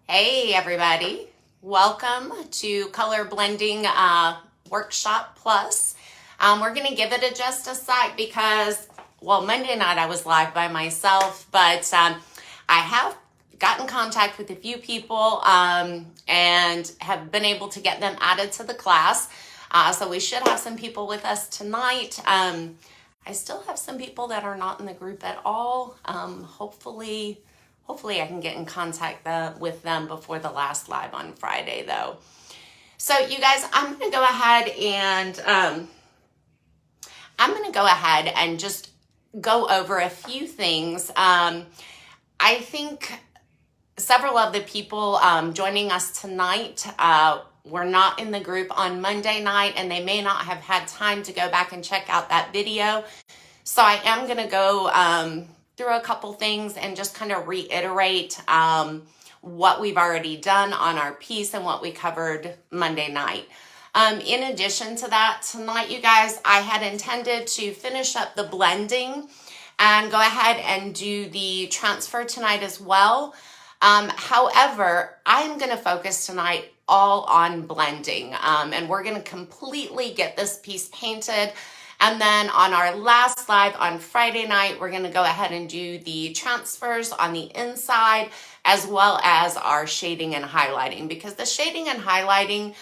Hey everybody, welcome to Color Blending Workshop Plus. We're going to give it just a sec because, well, Monday night I was live by myself, but I have gotten contact with a few people and have been able to get them added to the class. So we should have some people with us tonight. I still have some people that are not in the group at all. Hopefully I can get in contact with them before the last live on Friday, though. So you guys, I'm going to go ahead and just go over a few things. I think several of the people joining us tonight were not in the group on Monday night, and they may not have had time to go back and check out that video. So I am going to go through a couple things and just kind of reiterate what we've already done on our piece and what we covered Monday night. In addition to that, tonight, you guys, I had intended to finish up the blending and go ahead and do the transfer tonight as well. However, I'm going to focus tonight all on blending, and we're going to completely get this piece painted. And then on our last live on Friday night, we're going to go ahead and do the transfers on the inside as well as our shading and highlighting, because the shading and highlighting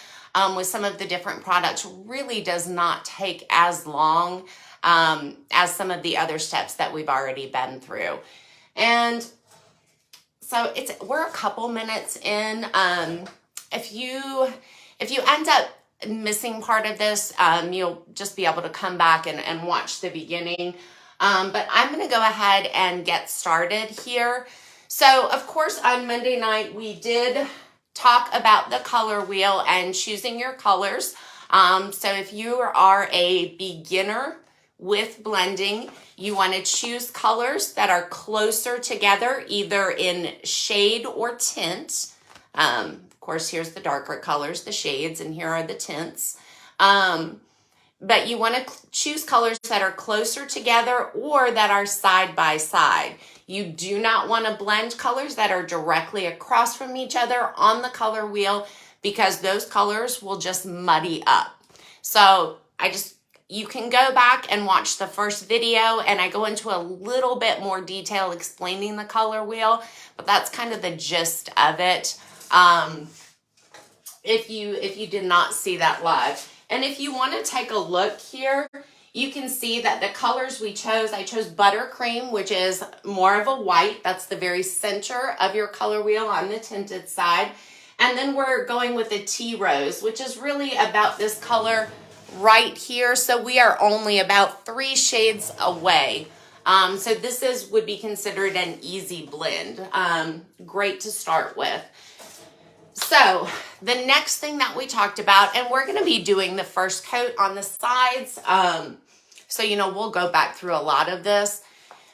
with some of the different products really does not take as long as some of the other steps that we've already been through. And so we're a couple minutes in. If you end up missing part of this, you'll just be able to come back and watch the beginning. But I'm going to go ahead and get started here. So, of course, on Monday night, we did talk about the color wheel and choosing your colors. So if you are a beginner with blending, you want to choose colors that are closer together, either in shade or tint. Of course, here's the darker colors, the shades, and here are the tints. But you want to choose colors that are closer together or that are side by side. You do not want to blend colors that are directly across from each other on the color wheel, because those colors will just muddy up. So you can go back and watch the first video, and I go into a little bit more detail explaining the color wheel, but that's kind of the gist of it. If you did not see that live. And if you want to take a look here, you can see that the colors we chose, I chose buttercream, which is more of a white. That's the very center of your color wheel on the tinted side. And then we're going with a tea rose, which is really about this color right here. So we are only about 3 shades away. So this would be considered an easy blend. Great to start with. So the next thing that we talked about, and we're going to be doing the first coat on the sides. So, we'll go back through a lot of this.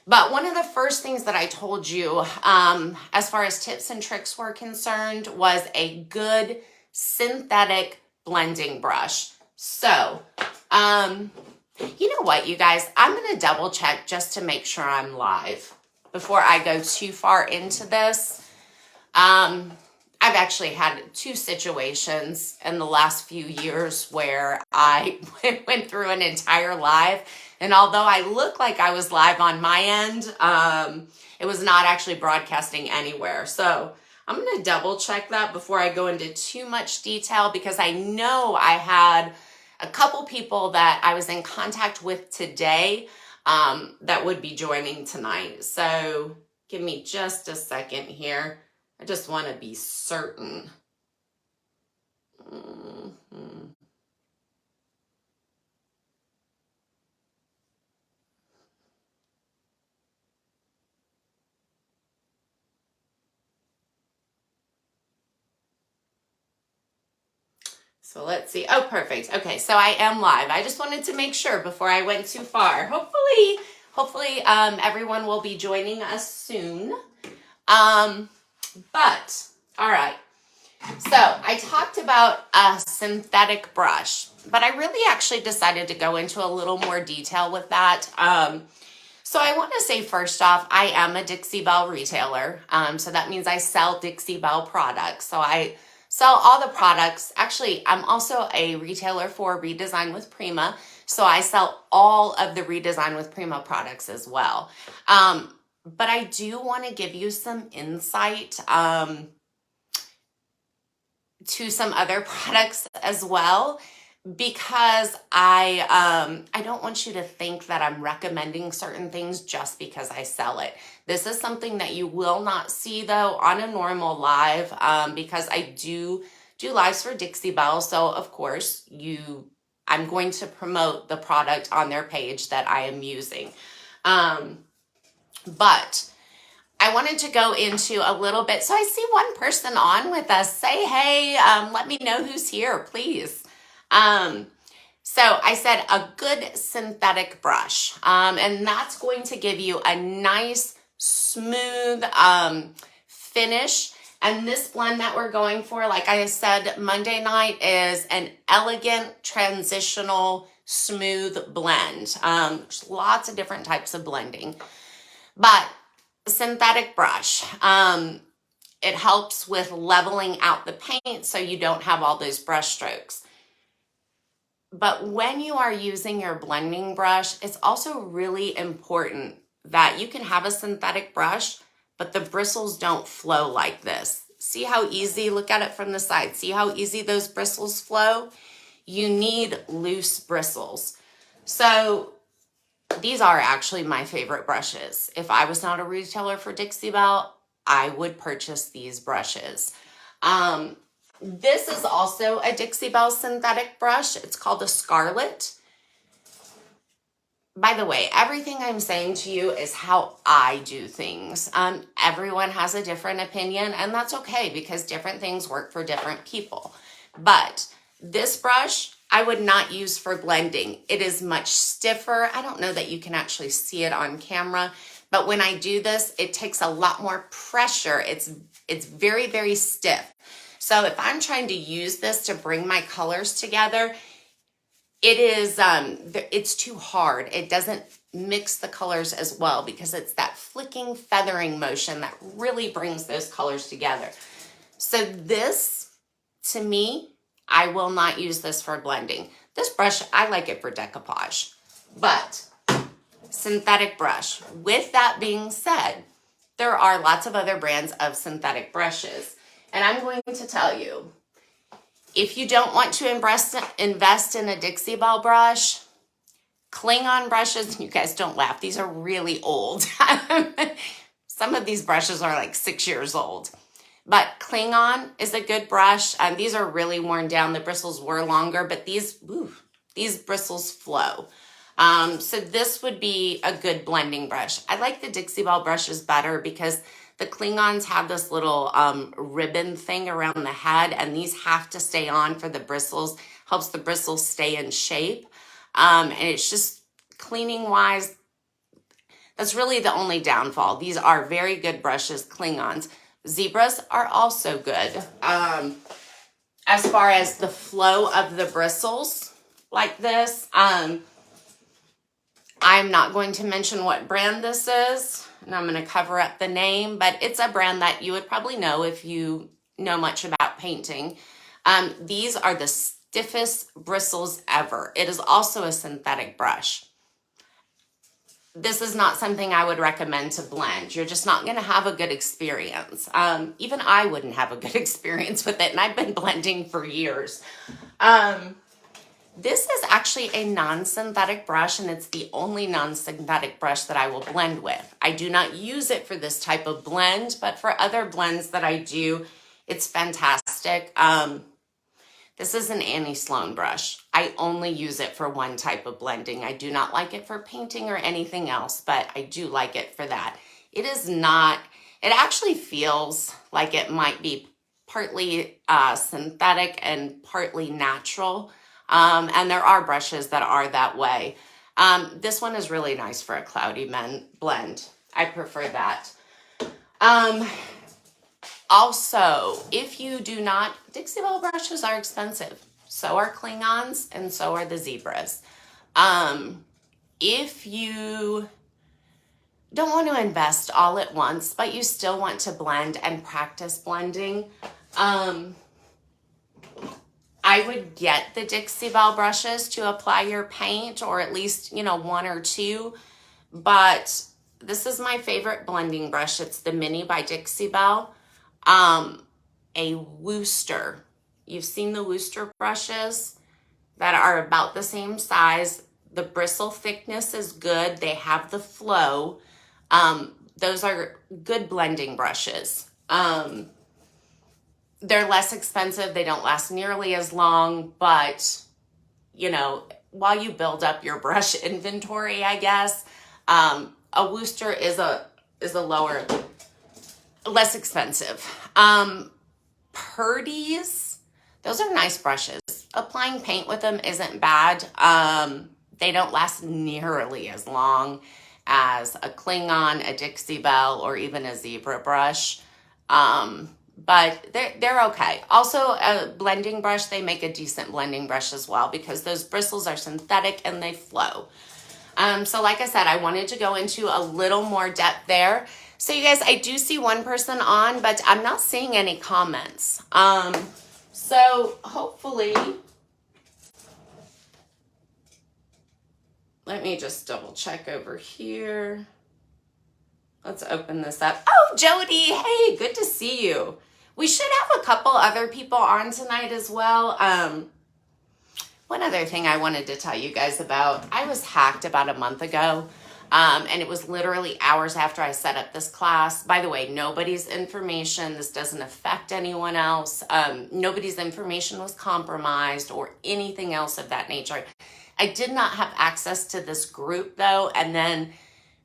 But one of the first things that I told you, as far as tips and tricks were concerned, was a good synthetic blending brush. So, you know what, you guys, I'm going to double check just to make sure I'm live before I go too far into this. I've actually had 2 situations in the last few years where I went through an entire live, and although I look like I was live on my end, it was not actually broadcasting anywhere. So I'm going to double check that before I go into too much detail, because I know I had a couple people that I was in contact with today that would be joining tonight. So give me just a second here. I just want to be certain. So let's see. Oh, perfect. Okay, so I am live. I just wanted to make sure before I went too far. Hopefully, everyone will be joining us soon. But, all right. So I talked about a synthetic brush, but I really actually decided to go into a little more detail with that. So I want to say first off, I am a Dixie Belle retailer. So that means I sell Dixie Belle products. So I sell all the products. Actually, I'm also a retailer for Redesign with Prima. So I sell all of the Redesign with Prima products as well. But I do want to give you some insight to some other products as well, because I don't want you to think that I'm recommending certain things just because I sell it. This is something that you will not see though on a normal live, because I do lives for Dixie Belle. So of course I'm going to promote the product on their page that I am using. But I wanted to go into a little bit. So I see one person on with us. Say hey, let me know who's here, please. So I said a good synthetic brush, and that's going to give you a nice, smooth finish. And this blend that we're going for, like I said, Monday night is an elegant, transitional, smooth blend. There's lots of different types of blending. But synthetic brush, it helps with leveling out the paint so you don't have all those brush strokes. But when you are using your blending brush, it's also really important that you can have a synthetic brush, but the bristles don't flow like this. See how easy, look at it from the side. See how easy those bristles flow? You need loose bristles. So these are actually my favorite brushes. If I was not a retailer for Dixie Belle, I would purchase these brushes. This is also a Dixie Belle synthetic brush. It's called a Scarlet. By the way, everything I'm saying to you is how I do things. Everyone has a different opinion, and that's okay because different things work for different people. But this brush, I would not use for blending. It is much stiffer. I don't know that you can actually see it on camera, but when I do this, it takes a lot more pressure. It's very, very stiff. So if I'm trying to use this to bring my colors together, it's too hard. It doesn't mix the colors as well because it's that flicking, feathering motion that really brings those colors together. So this, to me, I will not use this for blending. This brush, I like it for decoupage, but synthetic brush. With that being said, there are lots of other brands of synthetic brushes. And I'm going to tell you, if you don't want to invest in a Dixie Belle brush, Klingon brushes, you guys don't laugh, these are really old. Some of these brushes are like 6 years old. But Klingon is a good brush. These are really worn down. The bristles were longer, but these bristles flow. So this would be a good blending brush. I like the Dixie Belle brushes better because the Klingons have this little ribbon thing around the head, and these have to stay on for the bristles, helps the bristles stay in shape. And it's just cleaning wise, that's really the only downfall. These are very good brushes, Klingons. Zebras are also good. As far as the flow of the bristles like this, I'm not going to mention what brand this is, and I'm going to cover up the name, but it's a brand that you would probably know if you know much about painting. These are the stiffest bristles ever. It is also a synthetic brush. This is not something I would recommend to blend. You're just not going to have a good experience. Even I wouldn't have a good experience with it, and I've been blending for years. This is actually a non-synthetic brush, and it's the only non-synthetic brush that I will blend with. I do not use it for this type of blend, but for other blends that I do, it's fantastic. This is an Annie Sloan brush. I only use it for one type of blending. I do not like it for painting or anything else, but I do like it for that. It actually feels like it might be partly synthetic and partly natural. And there are brushes that are that way. This one is really nice for a cloudy blend. I prefer that. Also, if you do not, Dixie Belle brushes are expensive. So are Klingons and so are the Zebras. If you don't want to invest all at once, but you still want to blend and practice blending, I would get the Dixie Belle brushes to apply your paint, or at least, one or two. But this is my favorite blending brush. It's the Mini by Dixie Belle. A Wooster. You've seen the Wooster brushes that are about the same size. The bristle thickness is good. They have the flow. Those are good blending brushes. They're less expensive. They don't last nearly as long, but while you build up your brush inventory, I guess, a Wooster is a lower, less expensive. Purdy's, those are nice brushes. Applying paint with them isn't bad. They don't last nearly as long as a Klingon, a Dixie Belle, or even a zebra brush. But they're okay. Also, a blending brush, they make a decent blending brush as well, because those bristles are synthetic and they flow. So like I said, I wanted to go into a little more depth there. So you guys, I do see one person on, but I'm not seeing any comments. So hopefully, let me just double check over here. Let's open this up. Oh, Jody, hey, good to see you. We should have a couple other people on tonight as well. One other thing I wanted to tell you guys about, I was hacked about a month ago, and it was literally hours after I set up this class. By the way, nobody's information, this doesn't affect anyone else. Nobody's information was compromised or anything else of that nature. I did not have access to this group though, and then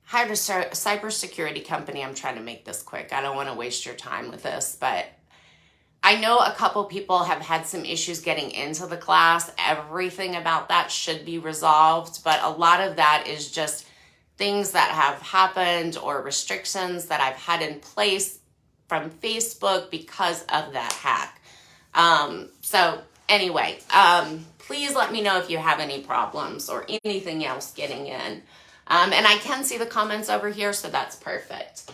hired a cybersecurity company. I'm trying to make this quick. I don't want to waste your time with this, but I know a couple people have had some issues getting into the class. Everything about that should be resolved, but a lot of that is just things that have happened or restrictions that I've had in place from Facebook because of that hack. So anyway, please let me know if you have any problems or anything else getting in. And I can see the comments over here, so that's perfect.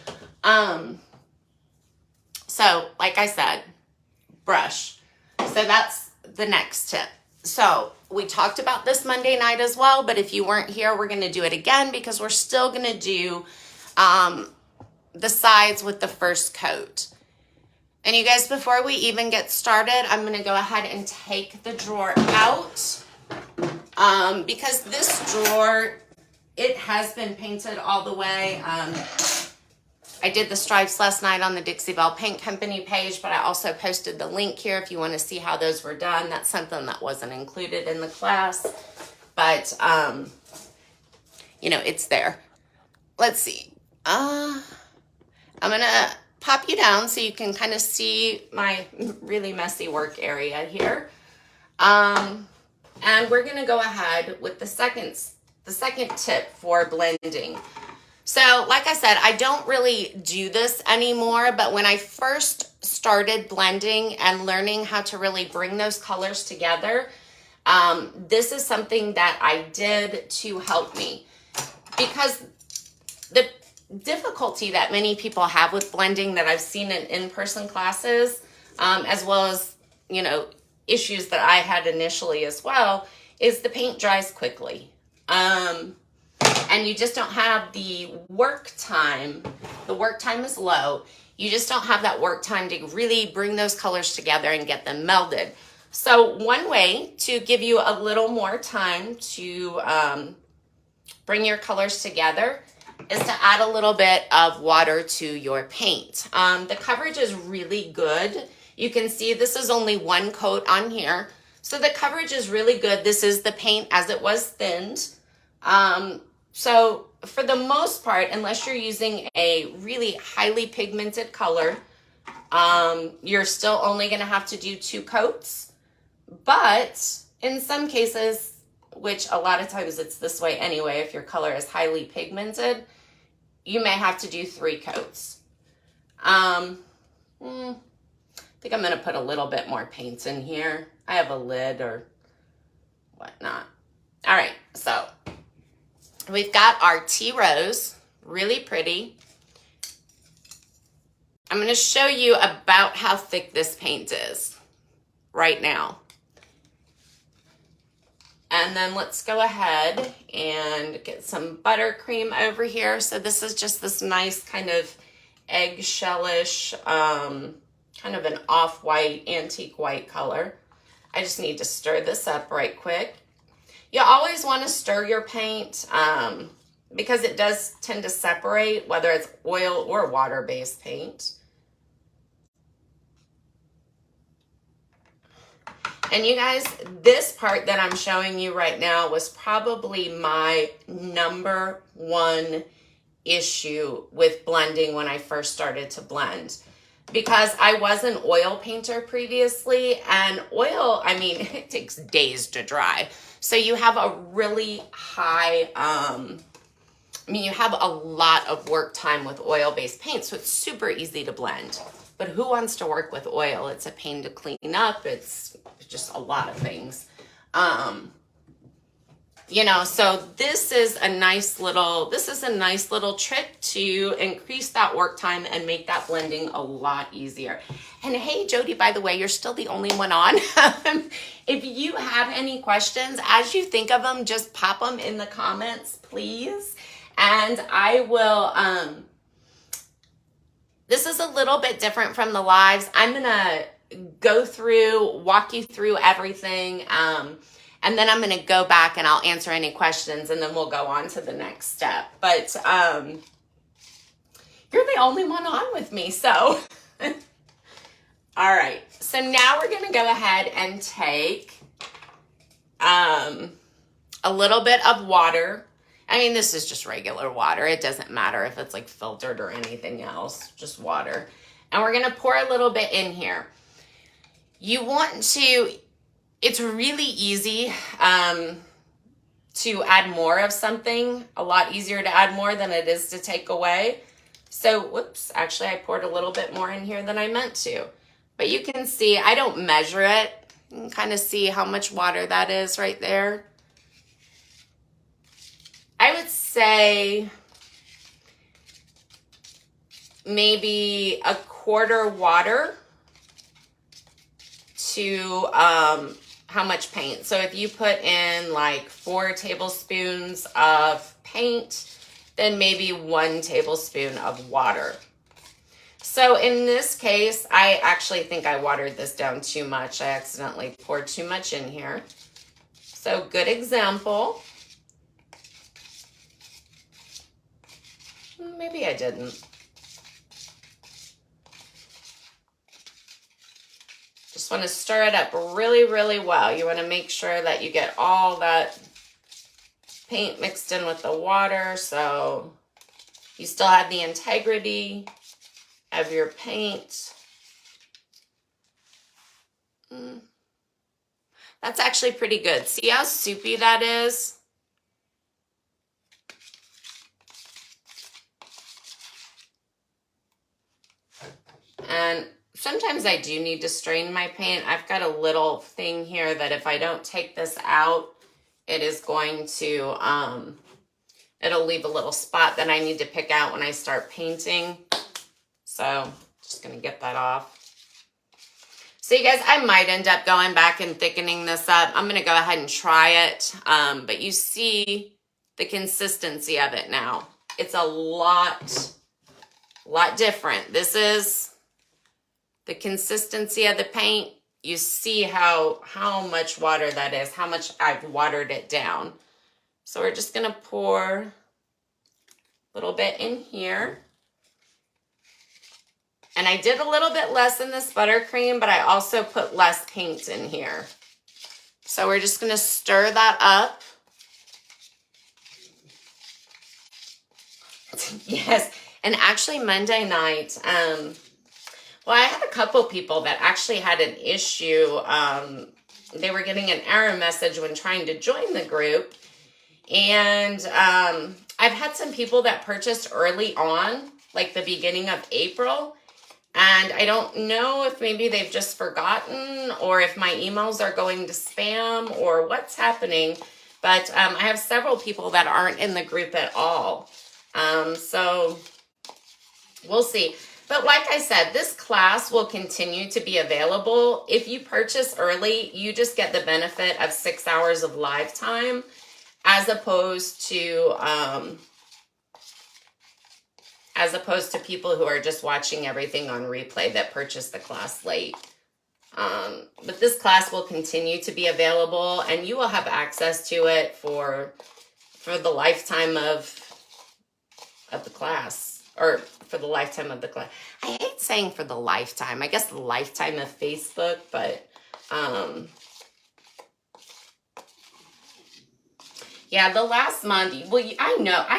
So like I said, brush. So that's the next tip. So we talked about this Monday night as well, but if you weren't here, we're going to do it again because we're still going to do the sides with the first coat. And you guys, before we even get started, I'm going to go ahead and take the drawer out because this drawer, it has been painted all the way. I did the stripes last night on the Dixie Belle Paint Company page, but I also posted the link here if you want to see how those were done. That's something that wasn't included in the class, but it's there. Let's see. I'm going to pop you down so you can kind of see my really messy work area here. And we're going to go ahead with the second tip for blending. So like I said, I don't really do this anymore, but when I first started blending and learning how to really bring those colors together, this is something that I did to help me, because the difficulty that many people have with blending that I've seen in in-person classes, as well as, issues that I had initially as well, is the paint dries quickly. And you just don't have the work time. The work time is low. You just don't have that work time to really bring those colors together and get them melded. So one way to give you a little more time to bring your colors together is to add a little bit of water to your paint. The coverage is really good. You can see this is only one coat on here. So the coverage is really good. This is the paint as it was thinned. So for the most part, unless you're using a really highly pigmented color, you're still only going to have to do 2 coats. But in some cases, which a lot of times it's this way anyway, if your color is highly pigmented, you may have to do 3 coats. I think I'm going to put a little bit more paint in here. I have a lid or whatnot. All right, so we've got our tea rose, Really pretty. I'm going to show you about how thick this paint is right now. And then let's go ahead and get some buttercream over here. So this is just this nice kind of eggshellish, kind of an off-white, antique white color. I just need to stir this up right quick. You always want to stir your paint because it does tend to separate, whether it's oil or water-based paint. And you guys, this part that I'm showing you right now was probably my #1 issue with blending when I first started to blend. Because I was an oil painter previously, and oil, I mean, it takes days to dry. So you have a really high, you have a lot of work time with oil-based paint, so it's super easy to blend. But who wants to work with oil? It's a pain to clean up. It's just a lot of things. So this is a nice little trick to increase that work time and make that blending a lot easier. And hey, Jody, by the way, you're still the only one on. If you have any questions, as you think of them, just pop them in the comments, please. And I will, this is a little bit different from the lives. I'm going to walk you through everything. And then I'm going to go back and I'll answer any questions, and then we'll go on to the next step. But you're the only one on with me, so. All right. So now we're going to go ahead and take a little bit of water. I mean, this is just regular water. It doesn't matter if it's like filtered or anything else, just water. And we're going to pour a little bit in here. You want to, it's really easy to add more of something, a lot easier to add more than it is to take away. So, whoops, actually I poured a little bit more in here than I meant to. But you can see, I don't measure it. You can kind of see how much water that is right there. I would say maybe a quarter water to how much paint. So if you put in like 4 tablespoons of paint, then maybe 1 tablespoon of water. So in this case, I actually think I watered this down too much. I accidentally poured too much in here. So good example. Maybe I didn't. Just want to stir it up really, really well. You want to make sure that you get all that paint mixed in with the water, so you still have the integrity of your paint. That's actually pretty good. See how soupy that is? And sometimes I do need to strain my paint. I've got a little thing here that if I don't take this out, it is going to, it'll leave a little spot that I need to pick out when I start painting. So just gonna get that off. So you guys, I might end up going back and thickening this up. I'm gonna go ahead and try it. But you see the consistency of it now. It's a lot different. This is the consistency of the paint. You see how much water that is, how much I've watered it down. So we're just gonna pour a little bit in here. And I did a little bit less in this buttercream, but I also put less paint in here. So we're just gonna stir that up. Yes, and actually Monday night, well, I had a couple people that actually had an issue. They were getting an error message when trying to join the group. And I've had some people that purchased early on, like the beginning of April. And I don't know if maybe they've just forgotten or if my emails are going to spam or what's happening. But I have several people that aren't in the group at all. So we'll see. But like I said, this class will continue to be available. If you purchase early, you just get the benefit of 6 hours of live time as opposed to people who are just watching everything on replay that purchased the class late. But this class will continue to be available, and you will have access to it for the lifetime of the class, or for the lifetime of the class. I hate saying for the lifetime. I guess the lifetime of Facebook, but yeah, the last month. Well, I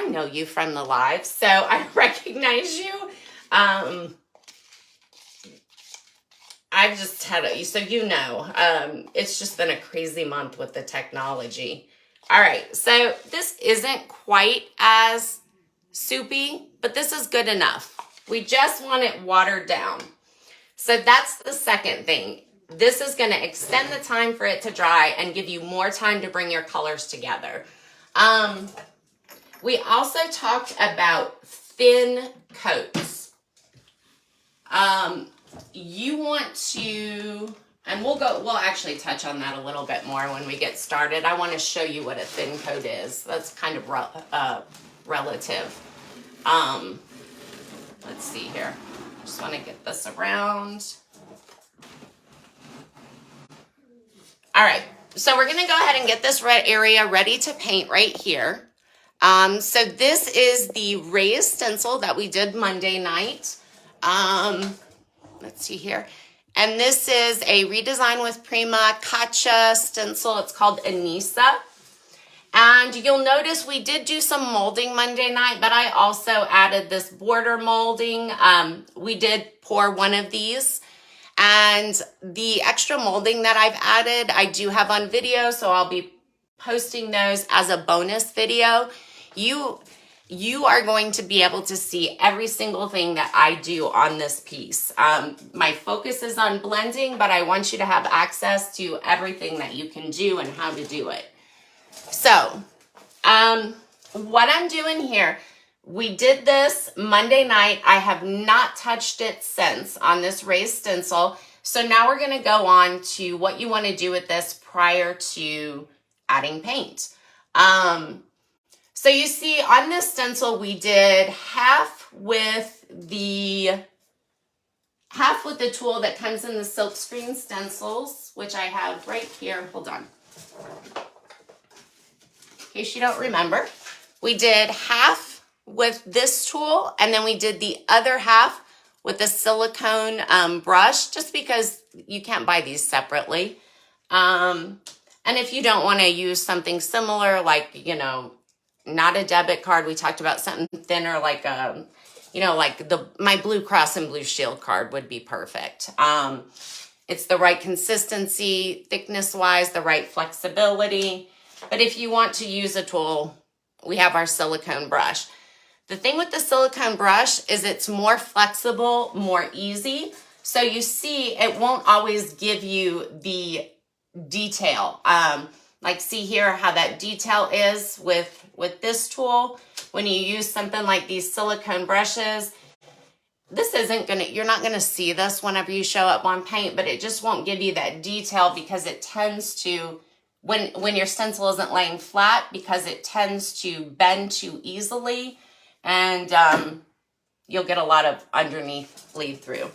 know you from the live, so I recognize you. I've just had it, so it's just been a crazy month with the technology. All right, so this isn't quite as soupy, but this is good enough. We just want it watered down. So that's the second thing. This is going to extend the time for it to dry and give you more time to bring your colors together. We also talked about thin coats. You want to, and we'll actually touch on that a little bit more when we get started. I want to show you what a thin coat is. That's kind of relative. Let's see here. Just want to get this around. All right, so we're going to go ahead and get this red area ready to paint right here. So this is the raised stencil that we did Monday night. Let's see here. And this is a redesign with Prima Kacha stencil. It's called Anissa. And you'll notice we did do some molding Monday night, but I also added this border molding. We did pour one of these. And the extra molding that I've added, I do have on video, so I'll be posting those as a bonus video. You are going to be able to see every single thing that I do on this piece. My focus is on blending, but I want you to have access to everything that you can do and how to do it. So, what I'm doing here, we did this Monday night. I have not touched it since on this raised stencil. So now we're going to go on to what you want to do with this prior to adding paint. So you see on this stencil, we did half with the tool that comes in the silkscreen stencils, which I have right here. Hold on. In case you don't remember, we did half with this tool, and then we did the other half with the silicone brush, just because you can't buy these separately. And if you don't want to use something similar, like, not a debit card, we talked about something thinner, like my Blue Cross and Blue Shield card would be perfect. It's the right consistency, thickness-wise, the right flexibility. But if you want to use a tool, we have our silicone brush. The thing with the silicone brush is it's more flexible, more easy. So you see, it won't always give you the detail. Like see here how that detail is with this tool. When you use something like these silicone brushes, you're not gonna see this whenever you show up on paint, but it just won't give you that detail because it tends to, when your stencil isn't laying flat, because it tends to bend too easily, and you'll get a lot of underneath bleed through.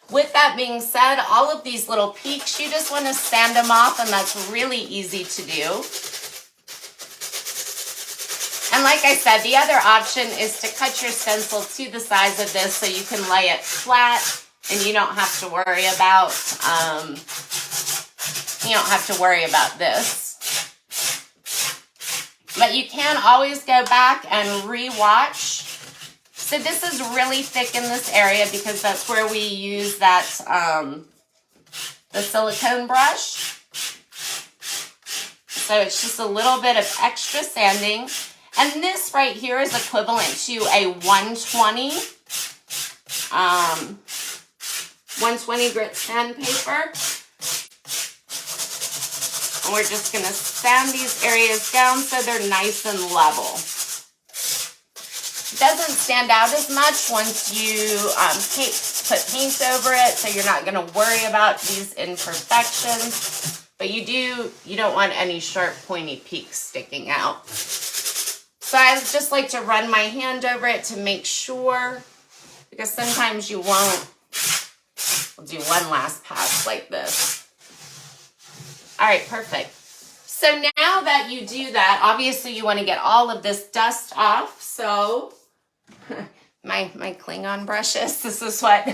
With that being said, all of these little peaks, you just want to sand them off, and that's really easy to do. And like I said, the other option is to cut your stencil to the size of this so you can lay it flat and you don't have to worry about this. But you can always go back and re-watch. So this is really thick in this area because that's where we use that, the silicone brush. So it's just a little bit of extra sanding. And this right here is equivalent to a 120 grit sandpaper. And we're just going to sand these areas down so they're nice and level. doesn't stand out as much once you put paint over it, so you're not going to worry about these imperfections. But you don't want any sharp pointy peaks sticking out. So I just like to run my hand over it to make sure, because sometimes you won't. We'll do one last pass like this. All right, perfect. So now that you do that, obviously you want to get all of this dust off. So my Klingon brushes, this is what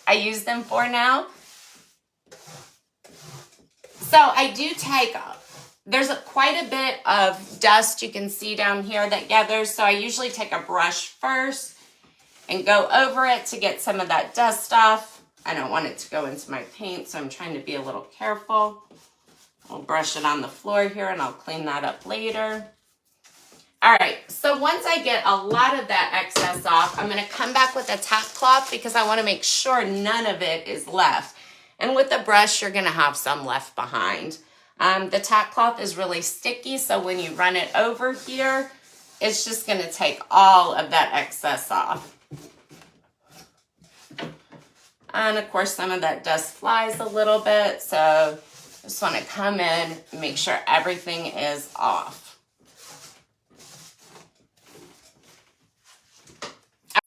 I use them for now. So I do take, there's quite a bit of dust you can see down here that gathers. So I usually take a brush first and go over it to get some of that dust off. I don't want it to go into my paint, so I'm trying to be a little careful. I'll brush it on the floor here and I'll clean that up later. All right, so once I get a lot of that excess off, I'm gonna come back with a tack cloth because I wanna make sure none of it is left. And with the brush, you're gonna have some left behind. The tack cloth is really sticky, so when you run it over here, it's just gonna take all of that excess off. And of course, some of that dust flies a little bit, so just want to come in and make sure everything is off.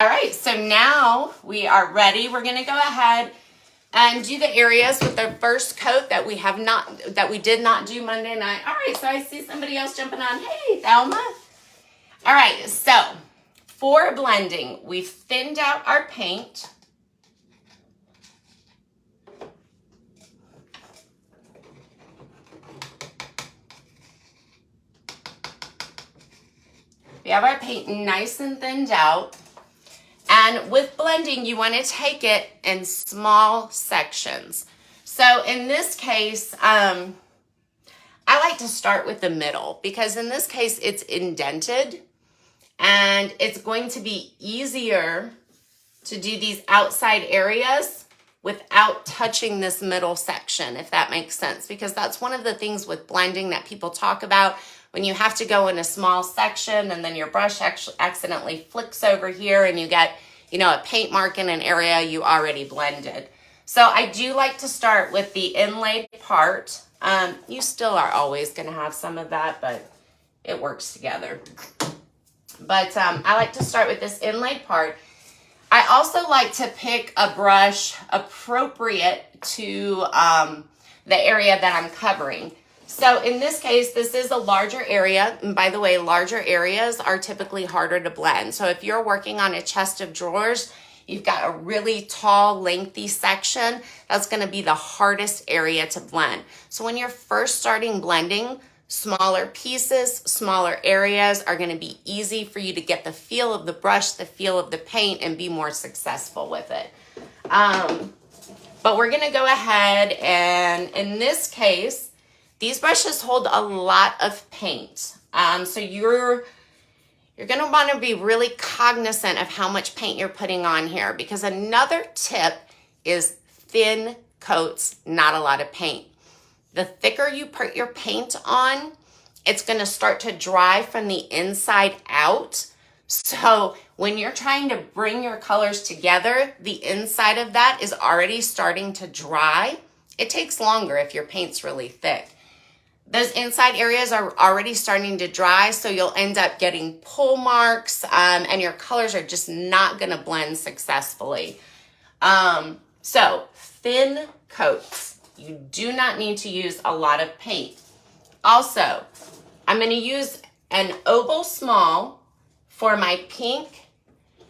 All right, so now we are ready. We're going to go ahead and do the areas with the first coat that we did not do Monday night. All right, so I see somebody else jumping on. Hey, Thelma. All right, so for blending, we've thinned out our paint. We have our paint nice and thinned out. And with blending, you want to take it in small sections. So in this case, I like to start with the middle because in this case, it's indented and it's going to be easier to do these outside areas without touching this middle section, if that makes sense, because that's one of the things with blending that people talk about. When you have to go in a small section and then your brush actually accidentally flicks over here and you get, a paint mark in an area you already blended. So I do like to start with the inlaid part. You still are always going to have some of that, but it works together. But I like to start with this inlaid part. I also like to pick a brush appropriate to the area that I'm covering. So in this case, this is a larger area. And by the way, larger areas are typically harder to blend. So if you're working on a chest of drawers, you've got a really tall, lengthy section, that's going to be the hardest area to blend. So when you're first starting blending, smaller pieces, smaller areas are going to be easy for you to get the feel of the brush, the feel of the paint, and be more successful with it. But we're going to go ahead and, in this case, these brushes hold a lot of paint. So you're going to want to be really cognizant of how much paint you're putting on here, because another tip is thin coats, not a lot of paint. The thicker you put your paint on, it's going to start to dry from the inside out. So when you're trying to bring your colors together, the inside of that is already starting to dry. It takes longer if your paint's really thick. Those inside areas are already starting to dry, so you'll end up getting pull marks, and your colors are just not going to blend successfully. So thin coats. You do not need to use a lot of paint. Also, I'm going to use an oval small for my pink,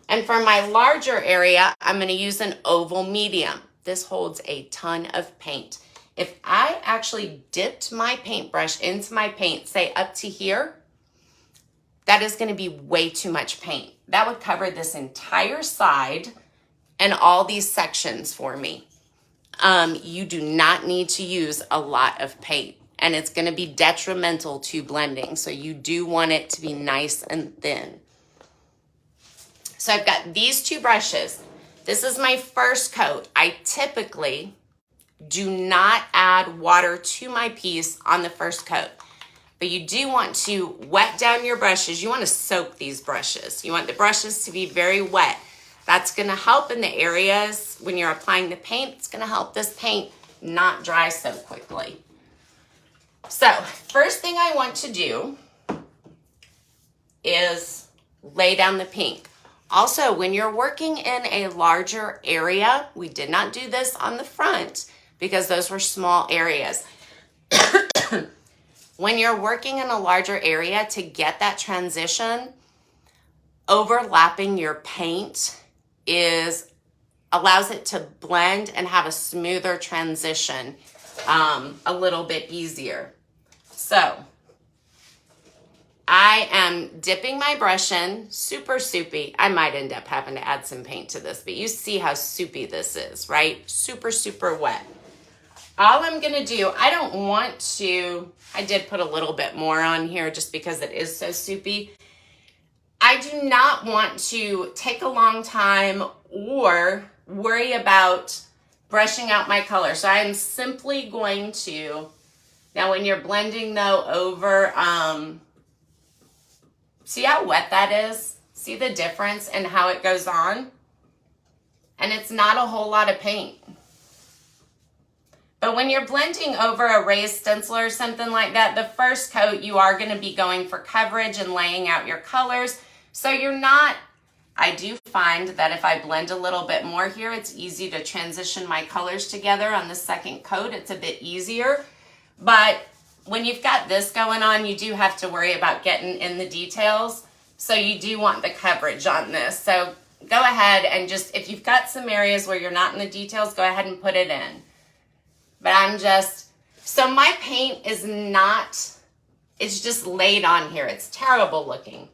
and for my larger area, I'm going to use an oval medium. This holds a ton of paint. If I actually dipped my paintbrush into my paint, say up to here, that is going to be way too much paint. That would cover this entire side and all these sections for me. You do not need to use a lot of paint, and it's going to be detrimental to blending. So you do want it to be nice and thin. So I've got these two brushes. This is my first coat. I typically do not add water to my piece on the first coat. but you do want to wet down your brushes. You want to soak these brushes. You want the brushes to be very wet. That's going to help in the areas when you're applying the paint. It's going to help this paint not dry so quickly. So first thing I want to do is lay down the pink. Also, when you're working in a larger area, we did not do this on the front because those were small areas. When you're working in a larger area, to get that transition, overlapping your paint allows it to blend and have a smoother transition, a little bit easier. So I am dipping my brush in, super soupy. I might end up having to add some paint to this, but you see how soupy this is, right? Super, super wet. All I'm gonna do, I did put a little bit more on here just because it is so soupy. I do not want to take a long time or worry about brushing out my color. So I am simply going to, now when you're blending though over, see how wet that is? See the difference in how it goes on? And it's not a whole lot of paint. But when you're blending over a raised stencil or something like that, the first coat you are going to be going for coverage and laying out your colors. So you're not, I do find that if I blend a little bit more here, it's easy to transition my colors together on the second coat. It's a bit easier. But when you've got this going on, you do have to worry about getting in the details. So you do want the coverage on this. So go ahead and just, if you've got some areas where you're not in the details, go ahead and put it in. But so my paint is not, it's just laid on here. It's terrible looking.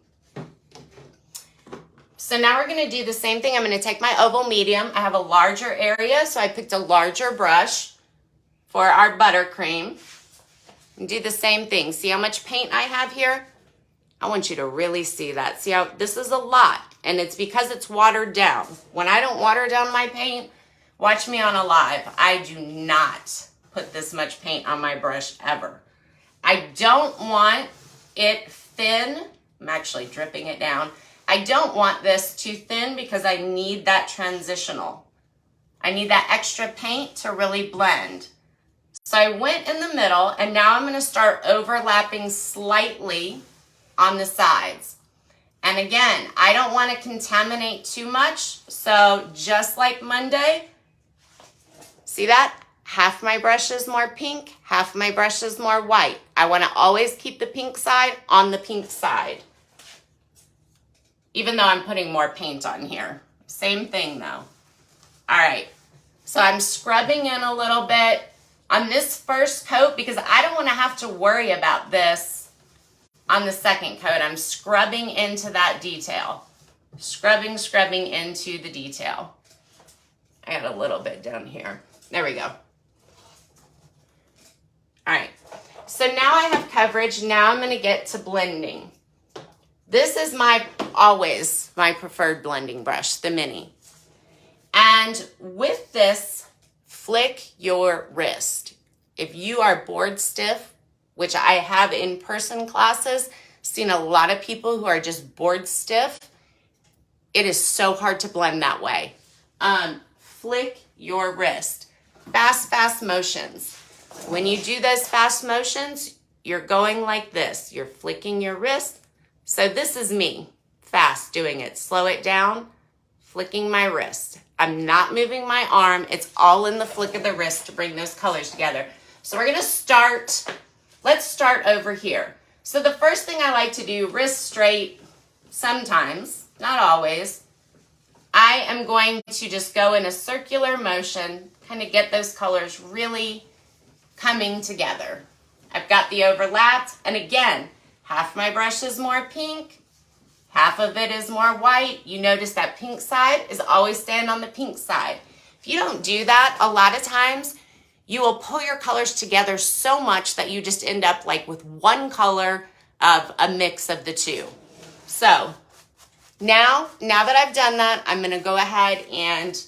So now we're gonna do the same thing. I'm gonna take my oval medium. I have a larger area, so I picked a larger brush for our buttercream. And do the same thing. See how much paint I have here? I want you to really see that. See how, this is a lot, and it's because it's watered down. When I don't water down my paint, watch me on a live. I do not put this much paint on my brush ever. I don't want it thin. I'm actually dripping it down. I don't want this too thin because I need that transitional. I need that extra paint to really blend. So I went in the middle, and now I'm going to start overlapping slightly on the sides. And again, I don't want to contaminate too much. So just like Monday, see that? Half my brush is more pink, half my brush is more white. I want to always keep the pink side on the pink side, even though I'm putting more paint on here. Same thing though. All right, so I'm scrubbing in a little bit on this first coat because I don't want to have to worry about this on the second coat. I'm scrubbing into that detail. Scrubbing into the detail. I got a little bit down here. There we go. All right, so now I have coverage. Now I'm gonna get to blending. This is always my preferred blending brush, the mini. And with this, flick your wrist. If you are board stiff, which I have in person classes, seen a lot of people who are just board stiff, it is so hard to blend that way. Flick your wrist. Fast motions. When you do those fast motions, you're going like this. You're flicking your wrist. So this is me, fast doing it. Slow it down, flicking my wrist. I'm not moving my arm. It's all in the flick of the wrist to bring those colors together. So we're gonna start, let's start over here. So the first thing I like to do, wrist straight, sometimes, not always, I am going to just go in a circular motion, kind of get those colors really coming together. I've got the overlapped, and again, half my brush is more pink, half of it is more white. You notice that pink side is always staying on the pink side. If you don't do that, a lot of times you will pull your colors together so much that you just end up like with one color of a mix of the two. So now that I've done that, I'm gonna go ahead and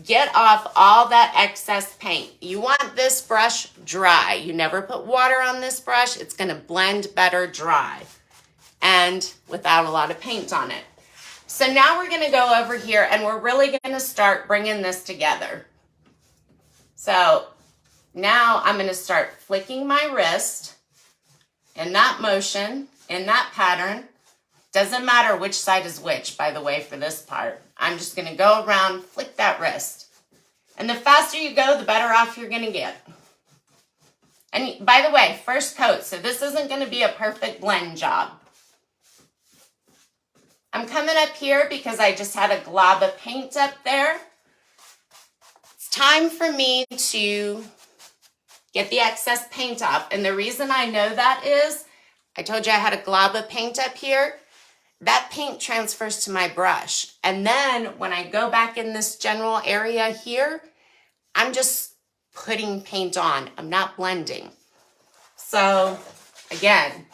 Get off all that excess paint. You want this brush dry. You never put water on this brush. It's going to blend better dry and without a lot of paint on it. So now we're going to go over here and we're really going to start bringing this together. So now I'm going to start flicking my wrist in that motion, in that pattern. Doesn't matter which side is which, by the way, for this part. I'm just going to go around, flick that wrist. And the faster you go, the better off you're going to get. And by the way, first coat, so this isn't going to be a perfect blend job. I'm coming up here because I just had a glob of paint up there. It's time for me to get the excess paint off. And the reason I know that is, I told you I had a glob of paint up here. That paint transfers to my brush. And then when I go back in this general area here, I'm just putting paint on. I'm not blending. So again,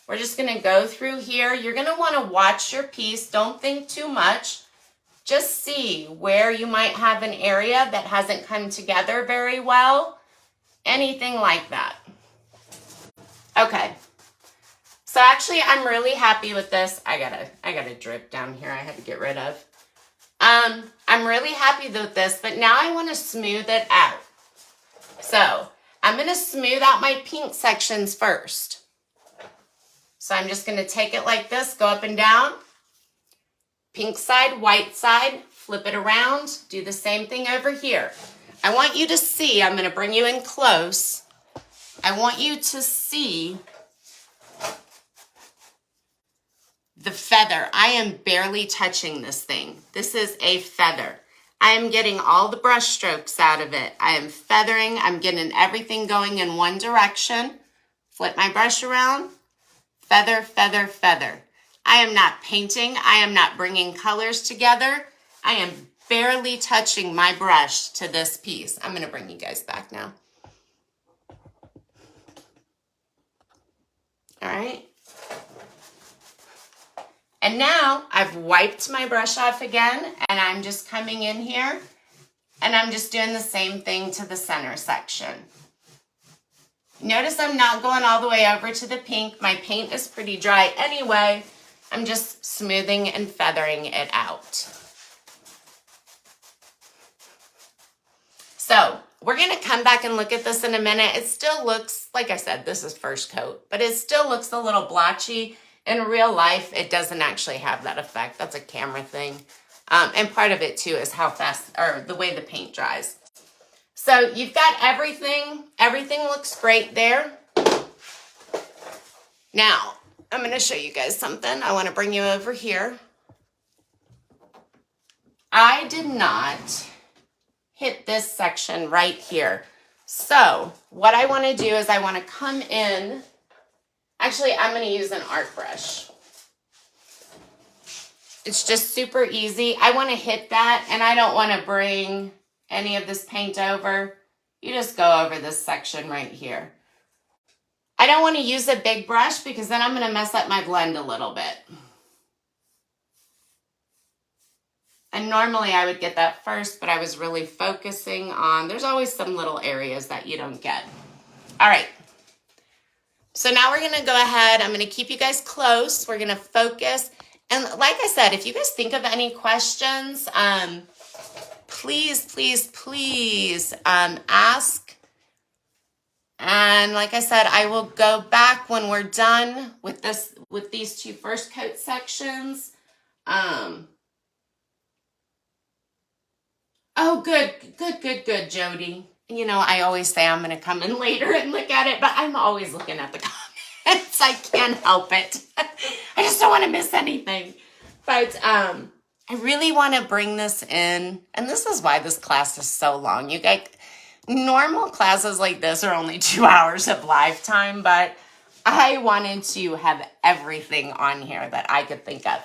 we're just gonna go through here. You're gonna wanna watch your piece. Don't think too much. Just see where you might have an area that hasn't come together very well. Anything like that. Okay. So actually, I'm really happy with this. I got a drip down here I had to get rid of. I'm really happy with this, but now I want to smooth it out. So I'm going to smooth out my pink sections first. So I'm just going to take it like this, go up and down. Pink side, white side, flip it around. Do the same thing over here. I want you to see, I'm going to bring you in close. I want you to see the feather. I am barely touching this thing. This is a feather. I am getting all the brush strokes out of it. I am feathering. I'm getting everything going in one direction. Flip my brush around. Feather, feather, feather. I am not painting. I am not bringing colors together. I am barely touching my brush to this piece. I'm going to bring you guys back now. All right. And now I've wiped my brush off again, and I'm just coming in here and I'm just doing the same thing to the center section. Notice I'm not going all the way over to the pink. My paint is pretty dry anyway. I'm just smoothing and feathering it out. So we're going to come back and look at this in a minute. It still looks, like I said, this is first coat, but it still looks a little blotchy. In real life, it doesn't actually have that effect. That's a camera thing. And part of it too is how fast, or the way the paint dries. So you've got everything. Everything looks great there. Now, I'm going to show you guys something. I want to bring you over here. I did not hit this section right here. So what I want to do is I want to come in. Actually, I'm going to use an art brush. It's just super easy. I want to hit that, and I don't want to bring any of this paint over. You just go over this section right here. I don't want to use a big brush because then I'm going to mess up my blend a little bit. And normally I would get that first, but I was really focusing on, there's always some little areas that you don't get. All right. So now we're going to go ahead. I'm going to keep you guys close. We're going to focus. And like I said, if you guys think of any questions, please, please, please ask. And like I said, I will go back when we're done with this, with these two first coat sections. Oh, good, Jody. You know, I always say I'm going to come in later and look at it, but I'm always looking at the comments. I can't help it. I just don't want to miss anything. But I really want to bring this in, and this is why this class is so long. You guys, normal classes like this are only 2 hours of live time, but I wanted to have everything on here that I could think of.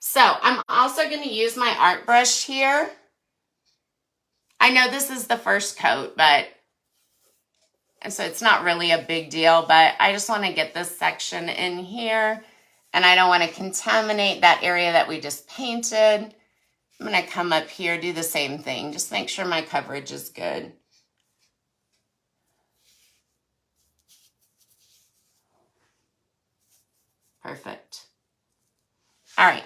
So I'm also going to use my art brush here. I know this is the first coat, but and so it's not really a big deal, but I just want to get this section in here, and I don't want to contaminate that area that we just painted. I'm going to come up here, do the same thing. Just make sure my coverage is good. Perfect. All right.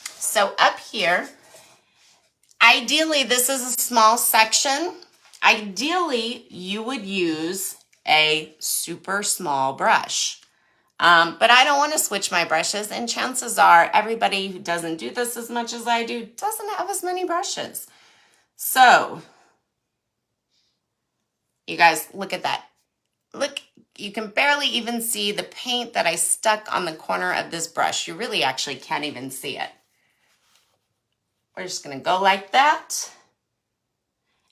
So up here, ideally, this is a small section. Ideally, you would use a super small brush. But I don't want to switch my brushes, and chances are everybody who doesn't do this as much as I do doesn't have as many brushes. So, you guys, look at that. Look, you can barely even see the paint that I stuck on the corner of this brush. You really actually can't even see it. We're just going to go like that.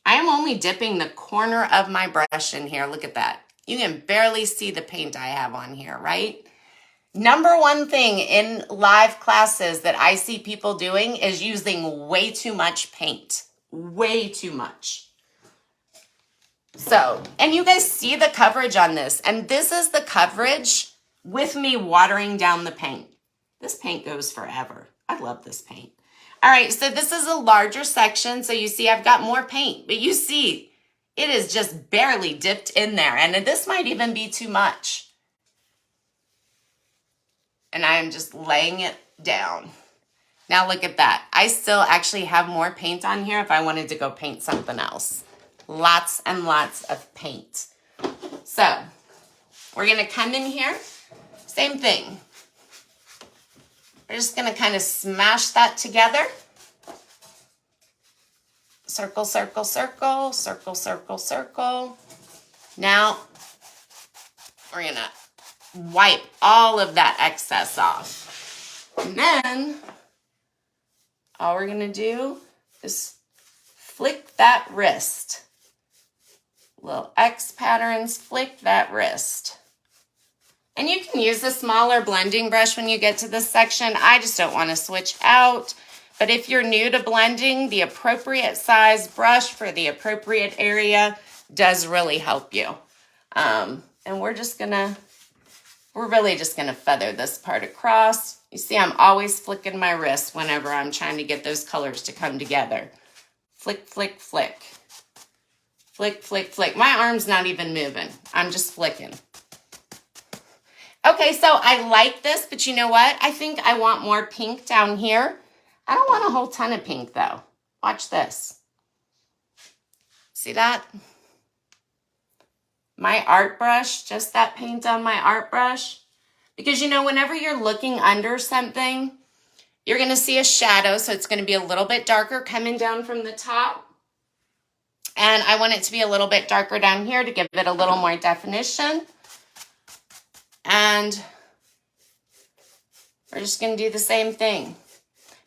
I am only dipping the corner of my brush in here. Look at that. You can barely see the paint I have on here, right? Number one thing in live classes that I see people doing is using way too much paint. Way too much. So, and you guys see the coverage on this. And this is the coverage with me watering down the paint. This paint goes forever. I love this paint. All right, so this is a larger section. So you see I've got more paint. But you see, it is just barely dipped in there. And this might even be too much. And I am just laying it down. Now look at that. I still actually have more paint on here if I wanted to go paint something else. Lots and lots of paint. So we're going to come in here. Same thing. We're just going to kind of smash that together. Circle, circle, circle, circle, circle, circle. Now we're going to wipe all of that excess off. And then all we're going to do is flick that wrist. Little X patterns, flick that wrist. And you can use a smaller blending brush when you get to this section. I just don't want to switch out. But if you're new to blending, the appropriate size brush for the appropriate area does really help you. And we're really just going to feather this part across. You see, I'm always flicking my wrist whenever I'm trying to get those colors to come together. Flick, flick, flick. Flick, flick, flick. My arm's not even moving. I'm just flicking. Okay, so I like this, but you know what? I think I want more pink down here. I don't want a whole ton of pink, though. Watch this. See that? My art brush, just that paint on my art brush. Because, you know, whenever you're looking under something, you're going to see a shadow. So it's going to be a little bit darker coming down from the top. And I want it to be a little bit darker down here to give it a little more definition. And we're just going to do the same thing.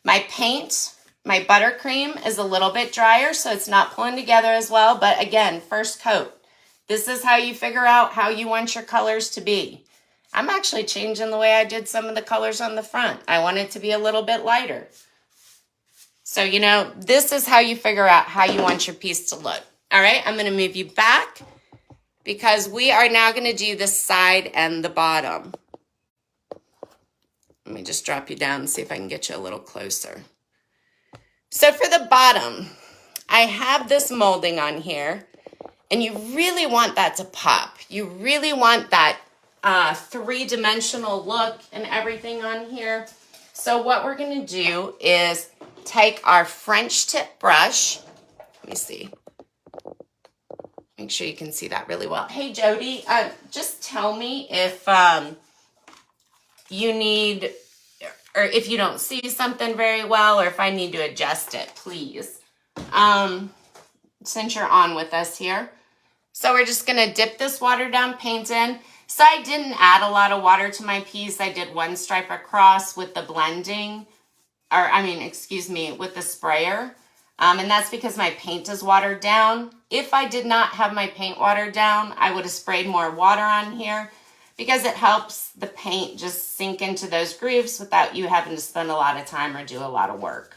My paint, my buttercream is a little bit drier, so it's not pulling together as well. But again, first coat. This is how you figure out how you want your colors to be. I'm actually changing the way I did some of the colors on the front. I want it to be a little bit lighter. So, you know, this is how you figure out how you want your piece to look. All right, I'm going to move you back because we are now going to do the side and the bottom. Let me just drop you down and see if I can get you a little closer. So for the bottom, I have this molding on here. And you really want that to pop. You really want that three-dimensional look and everything on here. So what we're going to do is take our French tip brush. Let me see. Make sure you can see that really well. Hey, Jody, just tell me if you need, or if you don't see something very well, or if I need to adjust it, please. Since you're on with us here. So we're just going to dip this watered down paint in. So I didn't add a lot of water to my piece. I did one stripe across with the blending, with the sprayer. And that's because my paint is watered down. If I did not have my paint watered down, I would have sprayed more water on here because it helps the paint just sink into those grooves without you having to spend a lot of time or do a lot of work.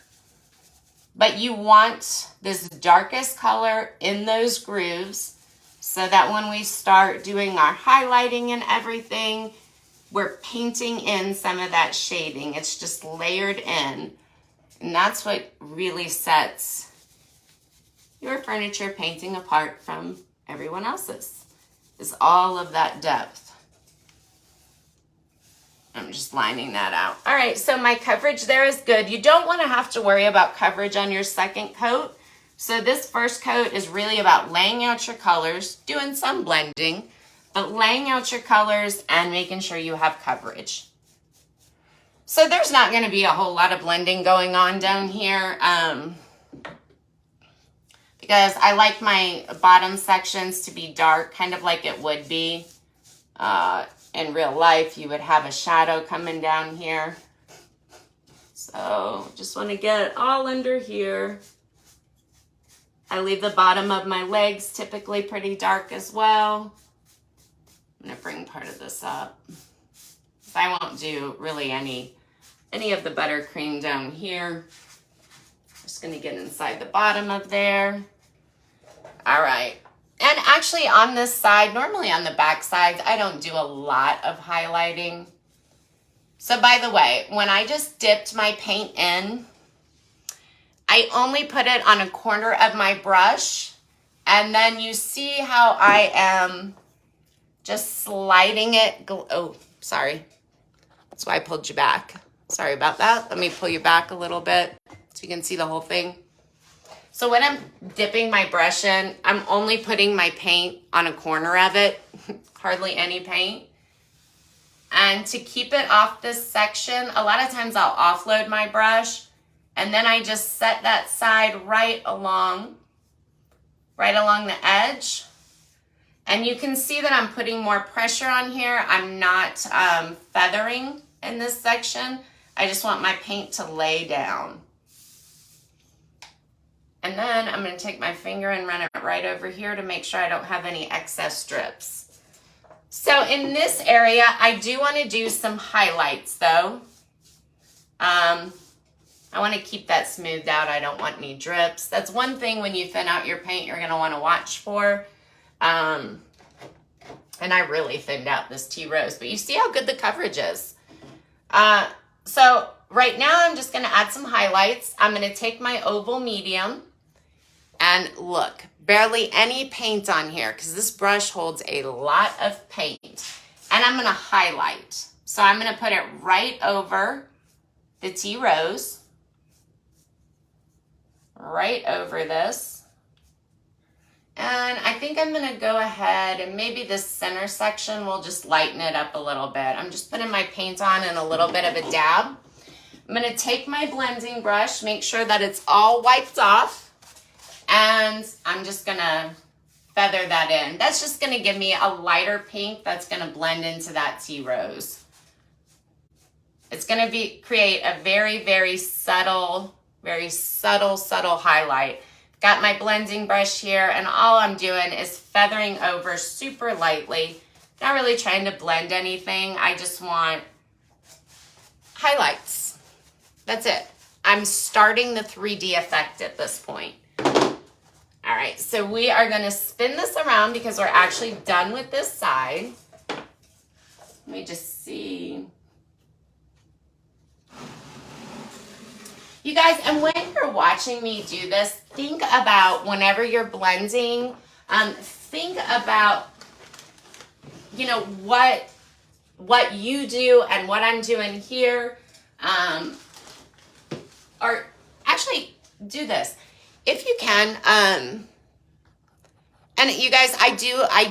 But you want this darkest color in those grooves so that when we start doing our highlighting and everything, we're painting in some of that shading. It's just layered in. And that's what really sets your furniture painting apart from everyone else's, is all of that depth. I'm just lining that out. All right, so my coverage there is good. You don't want to have to worry about coverage on your second coat. So this first coat is really about laying out your colors, doing some blending, but laying out your colors and making sure you have coverage. So there's not going to be a whole lot of blending going on down here because I like my bottom sections to be dark, kind of like it would be in real life. You would have a shadow coming down here. So just want to get it all under here. I leave the bottom of my legs typically pretty dark as well. I'm going to bring part of this up. I won't do really any of the buttercream down here. Just going to get inside the bottom of there. All right. And actually on this side, normally on the back side, I don't do a lot of highlighting. So by the way, when I just dipped my paint in, I only put it on a corner of my brush. And then you see how I am just sliding it. Oh, sorry. That's why I pulled you back. Sorry about that. Let me pull you back a little bit so you can see the whole thing. So when I'm dipping my brush in, I'm only putting my paint on a corner of it, hardly any paint. And to keep it off this section, a lot of times I'll offload my brush and then I just set that side right along the edge. And you can see that I'm putting more pressure on here. I'm not feathering in this section. I just want my paint to lay down. And then I'm going to take my finger and run it right over here to make sure I don't have any excess strips. So in this area, I do want to do some highlights though. I want to keep that smoothed out. I don't want any drips. That's one thing when you thin out your paint you're going to want to watch for. And I really thinned out this tea rose, but you see how good the coverage is. So right now I'm just going to add some highlights. I'm going to take my oval medium and look, barely any paint on here because this brush holds a lot of paint. And I'm going to highlight. So I'm going to put it right over the tea rose, right over this. And I think I'm going to go ahead and maybe this center section will just lighten it up a little bit. I'm just putting my paint on and a little bit of a dab. I'm going to take my blending brush, make sure that it's all wiped off, and I'm just going to feather that in. That's just going to give me a lighter pink that's going to blend into that tea rose. It's going to create a very, very subtle highlight. Got my blending brush here, and all I'm doing is feathering over super lightly. Not really trying to blend anything. I just want highlights. That's it. I'm starting the 3D effect at this point. All right, so we are going to spin this around because we're actually done with this side. Let me just see. You guys, and when you're watching me do this, think about whenever you're blending, think about, you know, what you do and what I'm doing here. Or actually do this. If you can, and you guys, I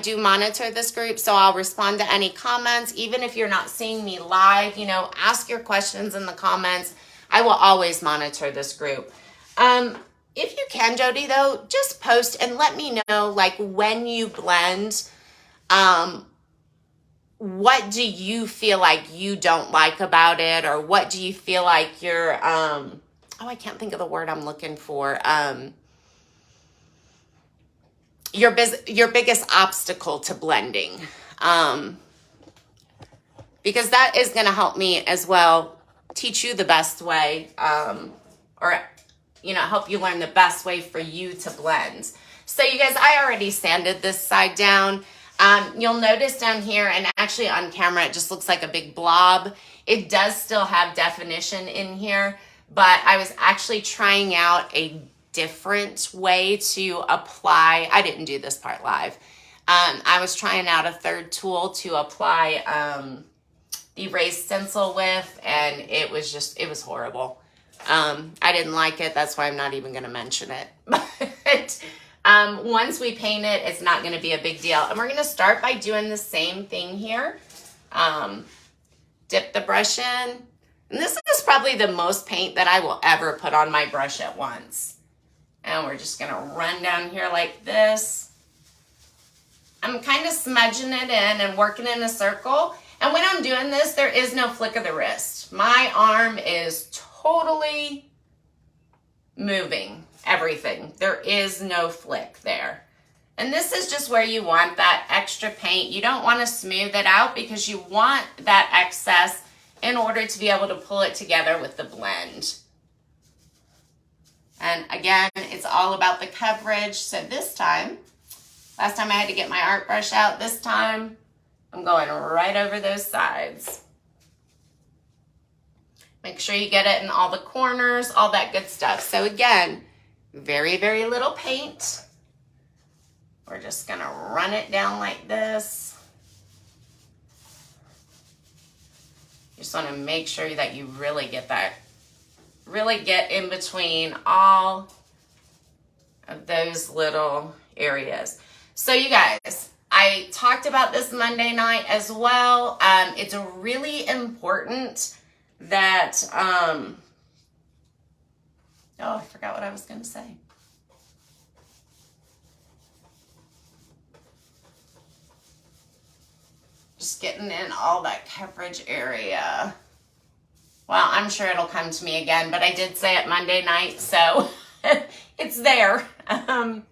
do monitor this group, so I'll respond to any comments. Even if you're not seeing me live, you know, ask your questions in the comments. I will always monitor this group. If you can, Jody, though, just post and let me know, like, when you blend, what do you feel like you don't like about it? Or what do you feel like you're, I can't think of the word I'm looking for. Your biggest obstacle to blending. Because that is going to help me as well teach you the best way, or, you know, help you learn the best way for you to blend. So you guys, I already sanded this side down. You'll notice down here, and actually on camera, it just looks like a big blob. It does still have definition in here, but I was actually trying out a different way to apply. I didn't do this part live. I was trying out a third tool to apply the raised stencil with, and it was horrible. I didn't like it. That's why I'm not even going to mention it. But once we paint it, it's not going to be a big deal. And we're going to start by doing the same thing here. Dip the brush in. And this is probably the most paint that I will ever put on my brush at once. And we're just going to run down here like this. I'm kind of smudging it in and working in a circle. And when I'm doing this, there is no flick of the wrist. My arm is totally moving everything. There is no flick there. And this is just where you want that extra paint. You don't want to smooth it out because you want that excess in order to be able to pull it together with the blend. And again, it's all about the coverage. So this time, last time I had to get my art brush out, this time I'm going right over those sides. Make sure you get it in all the corners, all that good stuff. So again, very, very little paint. We're just gonna run it down like this. You just wanna make sure that you really get in between all of those little areas. So you guys, I talked about this Monday night as well. It's really important that, oh, I forgot what I was gonna say. Just getting in all that coverage area. Well, I'm sure it'll come to me again, but I did say it Monday night, so it's there. All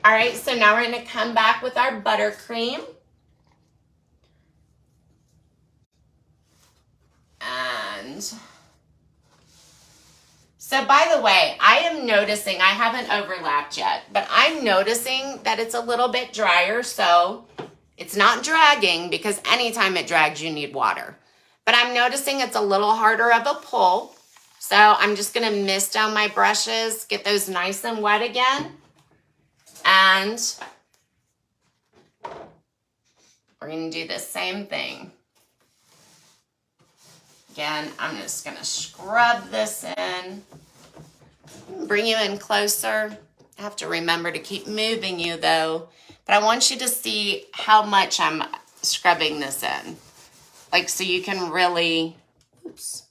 right, so now we're gonna come back with our buttercream. And so by the way, I am noticing, I haven't overlapped yet, but I'm noticing that it's a little bit drier, so it's not dragging because anytime it drags, you need water. But I'm noticing it's a little harder of a pull. So I'm just gonna mist down my brushes, get those nice and wet again. And we're gonna do the same thing. Again, I'm just gonna scrub this in. Bring you in closer. I have to remember to keep moving you though. But I want you to see how much I'm scrubbing this in. Like, so you can really, oops.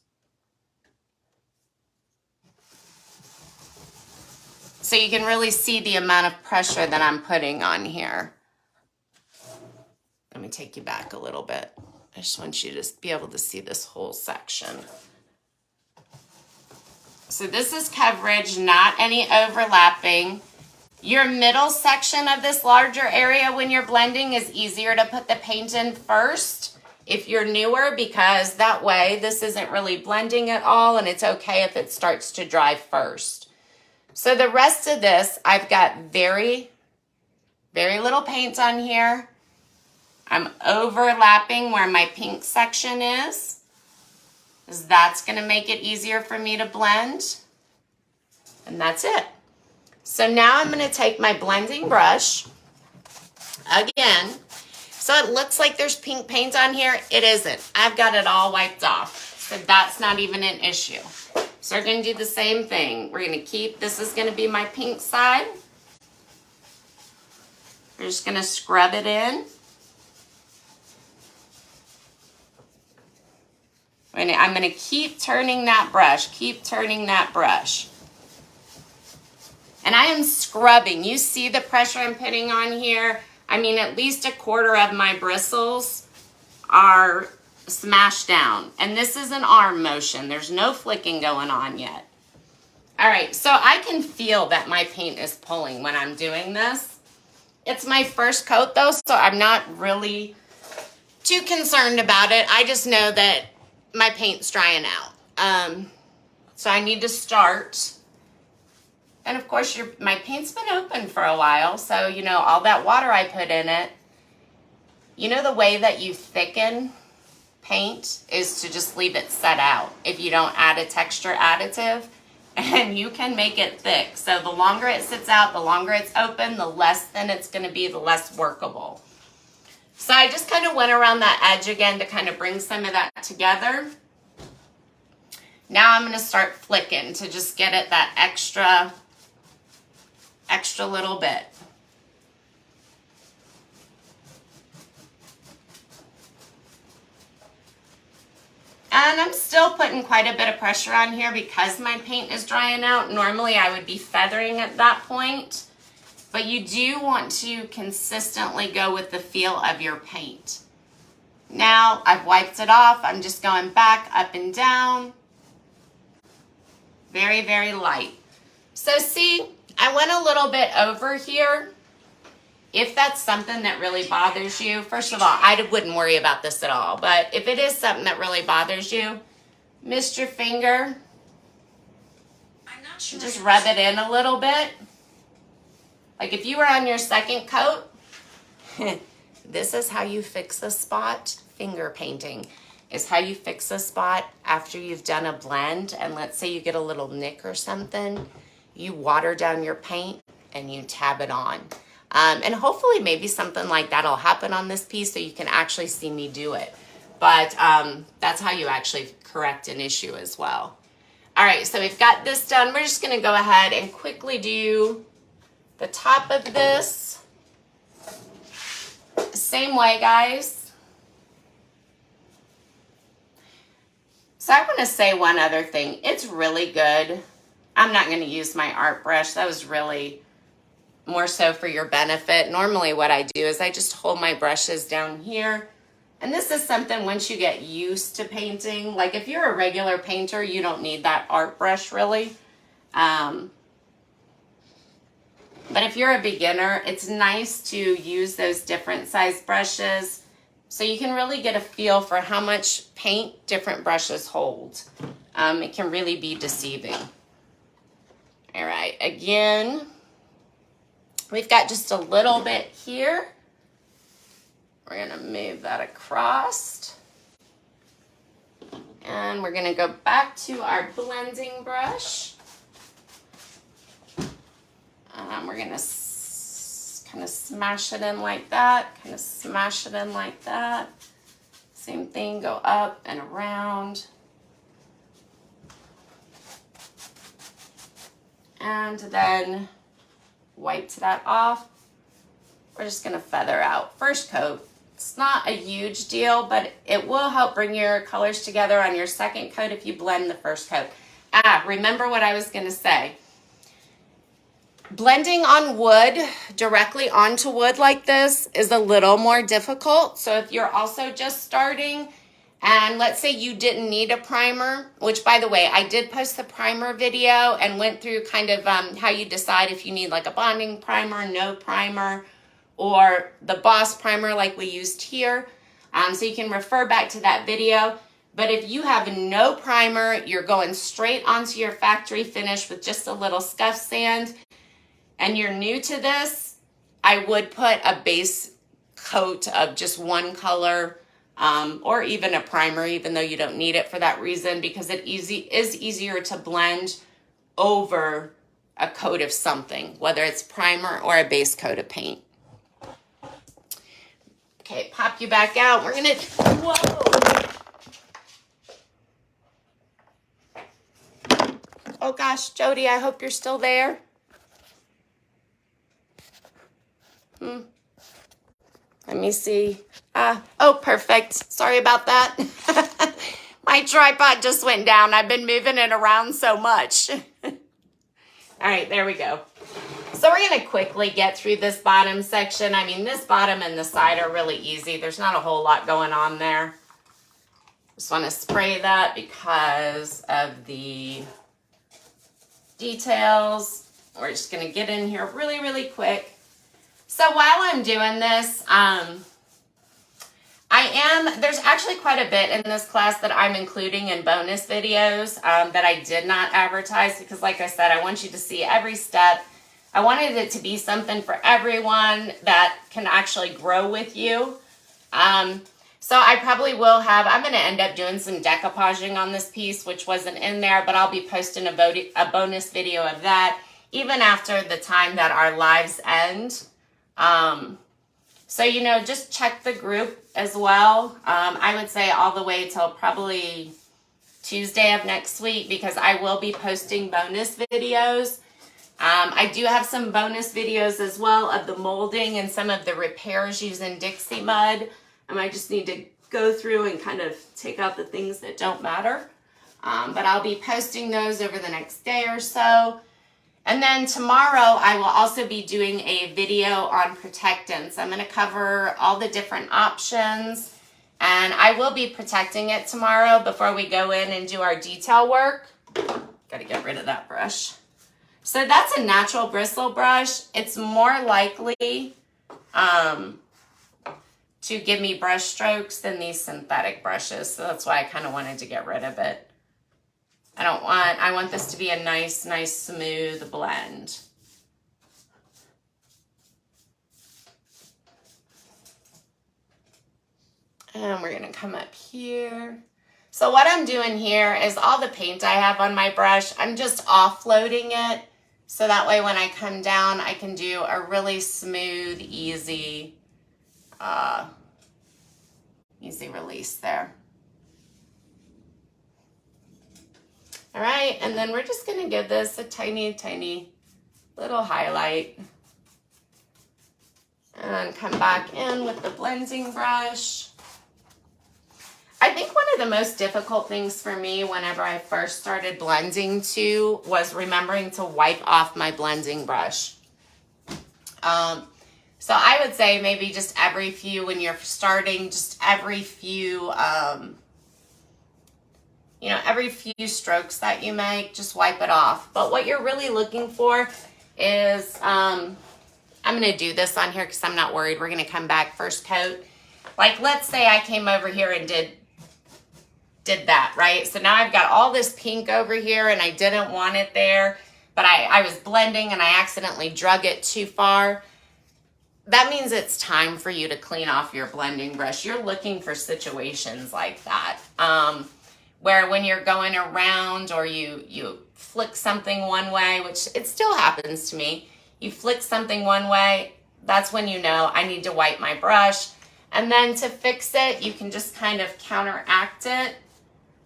So you can really see the amount of pressure that I'm putting on here. Let me take you back a little bit. I just want you to be able to see this whole section. So this is coverage, not any overlapping. Your middle section of this larger area when you're blending is easier to put the paint in first if you're newer, because that way this isn't really blending at all and it's okay if it starts to dry first. So the rest of this, I've got very, very little paint on here. I'm overlapping where my pink section is, because that's gonna make it easier for me to blend. And that's it. So now I'm gonna take my blending brush again. So it looks like there's pink paint on here. It isn't. I've got it all wiped off. So that's not even an issue. So we're gonna do the same thing. We're gonna keep, this is gonna be my pink side. We're just gonna scrub it in. And I'm gonna keep turning that brush, keep turning that brush. And I am scrubbing. You see the pressure I'm putting on here? I mean, at least a quarter of my bristles are smashed down. And this is an arm motion. There's no flicking going on yet. All right, so I can feel that my paint is pulling when I'm doing this. It's my first coat though, so I'm not really too concerned about it. I just know that my paint's drying out. So I need to start. And of course, my paint's been open for a while, so you know, all that water I put in it, you know the way that you thicken paint is to just leave it set out if you don't add a texture additive, and you can make it thick. So the longer it sits out, the longer it's open, the less thin it's going to be, the less workable. So I just kind of went around that edge again to kind of bring some of that together. Now I'm going to start flicking to just get it that extra little bit. And I'm still putting quite a bit of pressure on here because my paint is drying out. Normally I would be feathering at that point, but you do want to consistently go with the feel of your paint. Now I've wiped it off. I'm just going back, up and down. Very, very light. So see, I went a little bit over here. If that's something that really bothers you, first of all, I wouldn't worry about this at all. But if it is something that really bothers you, mist your finger. I'm not sure. Just rub it in a little bit. Like if you were on your second coat, this is how you fix a spot. Finger painting is how you fix a spot after you've done a blend. And let's say you get a little nick or something, you water down your paint and you tab it on. And hopefully maybe something like that will happen on this piece so you can actually see me do it. But that's how you actually correct an issue as well. All right, so we've got this done. We're just going to go ahead and quickly do the top of this. Same way, guys. So I want to say one other thing. It's really good. I'm not going to use my art brush. That was really more so for your benefit. Normally what I do is I just hold my brushes down here. And this is something once you get used to painting, like if you're a regular painter, you don't need that art brush really. But if you're a beginner, it's nice to use those different size brushes so you can really get a feel for how much paint different brushes hold. It can really be deceiving. All right, again, we've got just a little bit here. We're going to move that across. And we're going to go back to our blending brush. We're going to kind of smash it in like that. Kind of smash it in like that. Same thing, go up and around. And then wipe that off. We're just going to feather out. First coat, it's not a huge deal, but it will help bring your colors together on your second coat if you blend the first coat. Remember what I was going to say. Blending on wood, directly onto wood like this, is a little more difficult. So if you're also just starting, and let's say you didn't need a primer, which by the way, I did post the primer video and went through kind of how you decide if you need like a bonding primer, no primer, or the Boss primer like we used here. So you can refer back to that video. But if you have no primer, you're going straight onto your factory finish with just a little scuff sand, and you're new to this, I would put a base coat of just one color, or even a primer, even though you don't need it for that reason, because it is easier to blend over a coat of something, whether it's primer or a base coat of paint. Okay, pop you back out. We're gonna, whoa. Oh gosh, Jody, I hope you're still there. Let me see. Oh, perfect. Sorry about that. My tripod just went down. I've been moving it around so much. All right, there we go. So we're going to quickly get through this bottom section. I mean, this bottom and the side are really easy. There's not a whole lot going on there. Just want to spray that because of the details. We're just going to get in here really, really quick. So while I'm doing this, there's actually quite a bit in this class that I'm including in bonus videos that I did not advertise because, like I said, I want you to see every step. I wanted it to be something for everyone that can actually grow with you. So I probably will have, I'm going to end up doing some decoupaging on this piece, which wasn't in there, but I'll be posting a bonus video of that even after the time that our lives end. So, you know, just check the group as well. I would say all the way till probably Tuesday of next week, because I will be posting bonus videos. I do have some bonus videos as well of the molding and some of the repairs using Dixie mud. I just need to go through and kind of take out the things that don't matter. But I'll be posting those over the next day or so. And then tomorrow I will also be doing a video on protectants. I'm going to cover all the different options, and I will be protecting it tomorrow before we go in and do our detail work. Got to get rid of that brush. So that's a natural bristle brush. It's more likely to give me brush strokes than these synthetic brushes. So that's why I kind of wanted to get rid of it. I want this to be a nice smooth blend. And we're gonna come up here. So what I'm doing here is all the paint I have on my brush, I'm just offloading it. So that way when I come down, I can do a really smooth, easy release there. All right, and then we're just gonna give this a tiny little highlight. And come back in with the blending brush. I think one of the most difficult things for me whenever I first started blending too was remembering to wipe off my blending brush. So I would say maybe just every few, when you're starting, just every few, every few strokes that you make, just wipe it off. But what you're really looking for is, I'm going to do this on here because I'm not worried. We're going to come back first coat. Like, let's say I came over here and did that, right? So now I've got all this pink over here and I didn't want it there, but I was blending and I accidentally drug it too far. That means it's time for you to clean off your blending brush. You're looking for situations like that, where when you're going around or you flick something one way, which it still happens to me, you flick something one way, that's when you know I need to wipe my brush. And then to fix it, you can just kind of counteract it.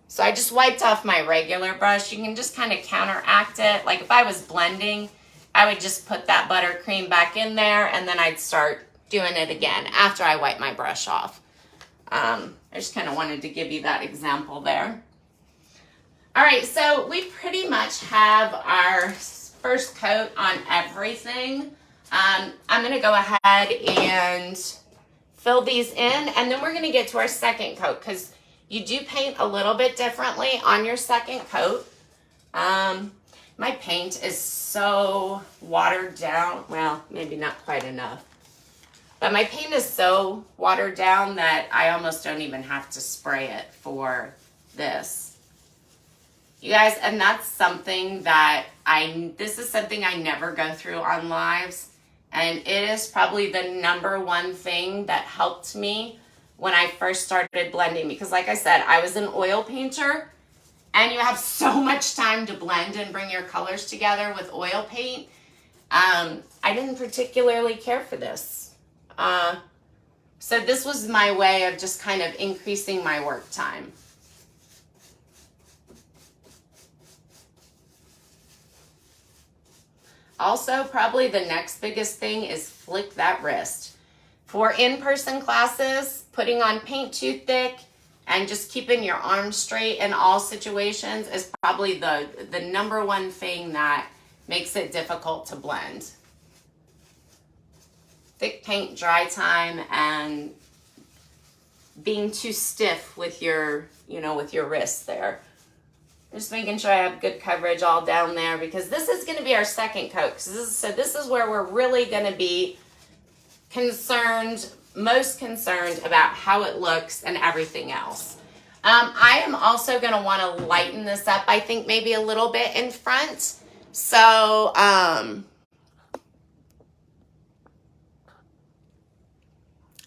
So I just wiped off my regular brush. You can just kind of counteract it. Like if I was blending, I would just put that buttercream back in there and then I'd start doing it again after I wipe my brush off. I just kind of wanted to give you that example there. All right, so we pretty much have our first coat on everything. I'm gonna go ahead and fill these in, and then we're gonna get to our second coat because you do paint a little bit differently on your second coat. My paint is so watered down. Well, maybe not quite enough. But my paint is so watered down that I almost don't even have to spray it for this. You guys, and that's something that this is something I never go through on lives. And it is probably the number one thing that helped me when I first started blending. Because like I said, I was an oil painter. And you have so much time to blend and bring your colors together with oil paint. I didn't particularly care for this. So this was my way of just kind of increasing my work time. Also, probably the next biggest thing is flick that wrist. For in-person classes, putting on paint too thick and just keeping your arms straight in all situations is probably the number one thing that makes it difficult to blend. Thick paint dry time and being too stiff with your, with your wrists there. Just making sure I have good coverage all down there because this is going to be our second coat. So this is where we're really going to be most concerned about how it looks and everything else. I am also going to want to lighten this up, I think maybe a little bit in front. So,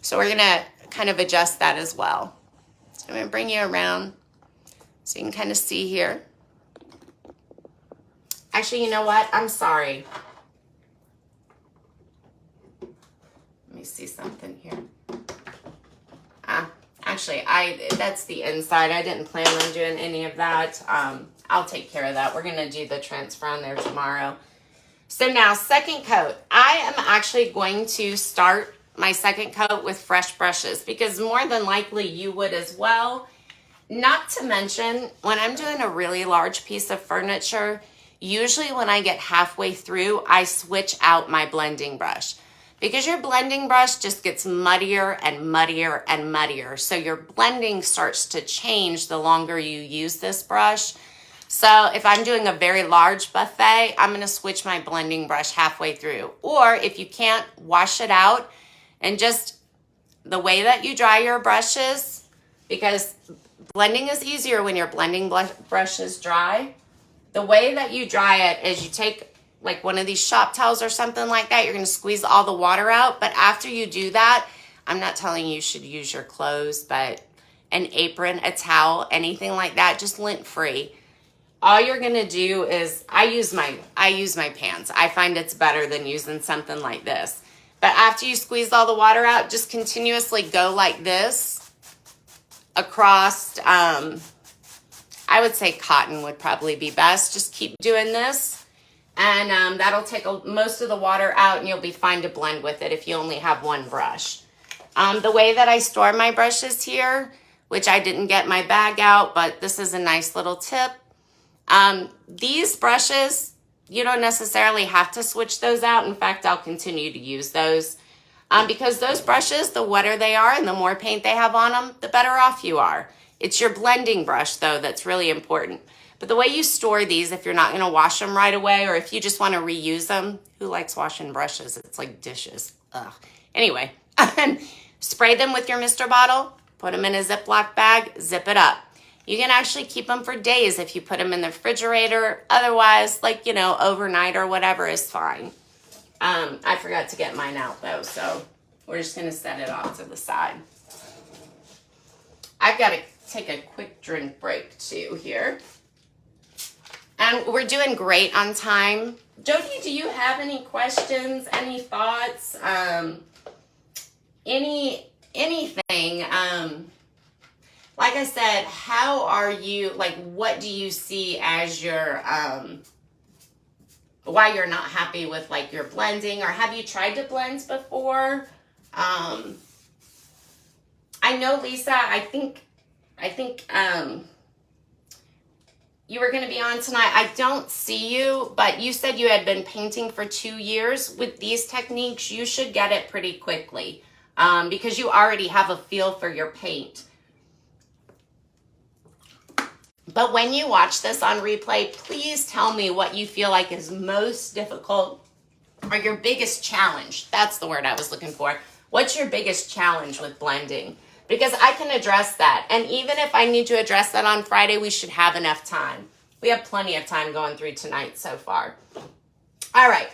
so we're going to kind of adjust that as well. So I'm going to bring you around so you can kind of see here. Actually, you know what? I'm sorry. Let me see something here. Actually, that's the inside. I didn't plan on doing any of that. I'll take care of that. We're going to do the transfer on there tomorrow. So now, second coat. I am actually going to start my second coat with fresh brushes because more than likely you would as well. Not to mention, when I'm doing a really large piece of furniture, usually when I get halfway through, I switch out my blending brush because your blending brush just gets muddier and muddier and muddier. So your blending starts to change the longer you use this brush. So if I'm doing a very large buffet, I'm going to switch my blending brush halfway through. Or if you can't, wash it out and just the way that you dry your brushes, because blending is easier when your blending brush is dry. The way that you dry it is you take like one of these shop towels or something like that. You're going to squeeze all the water out. But after you do that, I'm not telling you should use your clothes, but an apron, a towel, anything like that, just lint free. All you're going to do is, I use my pans. I find it's better than using something like this. But after you squeeze all the water out, just continuously go like this across, I would say cotton would probably be best. Just keep doing this, and that'll take most of the water out, and you'll be fine to blend with it if you only have one brush. The way that I store my brushes here, which I didn't get my bag out, but this is a nice little tip. These brushes, you don't necessarily have to switch those out. In fact, I'll continue to use those because those brushes, the wetter they are and the more paint they have on them, the better off you are. It's your blending brush, though, that's really important. But the way you store these, if you're not going to wash them right away or if you just want to reuse them, who likes washing brushes? It's like dishes. Ugh. Anyway, spray them with your Mr. bottle, put them in a Ziploc bag, zip it up. You can actually keep them for days if you put them in the refrigerator. Otherwise, like, you know, overnight or whatever is fine. I forgot to get mine out, though, so we're just going to set it off to the side. I've got to take a quick drink break, too, here. And we're doing great on time. Jody, do you have any questions, any thoughts, anything? Like I said, how are you, like, what do you see as your, why you're not happy with, like, your blending, or have you tried to blend before? I know, Lisa, I think, you were going to be on tonight. I don't see you, but you said you had been painting for 2 years. With these techniques, you should get it pretty quickly, because you already have a feel for your paint. But when you watch this on replay, please tell me what you feel like is most difficult or your biggest challenge. That's the word I was looking for. What's your biggest challenge with blending? Because I can address that. And even if I need to address that on Friday, we should have enough time. We have plenty of time going through tonight so far. All right.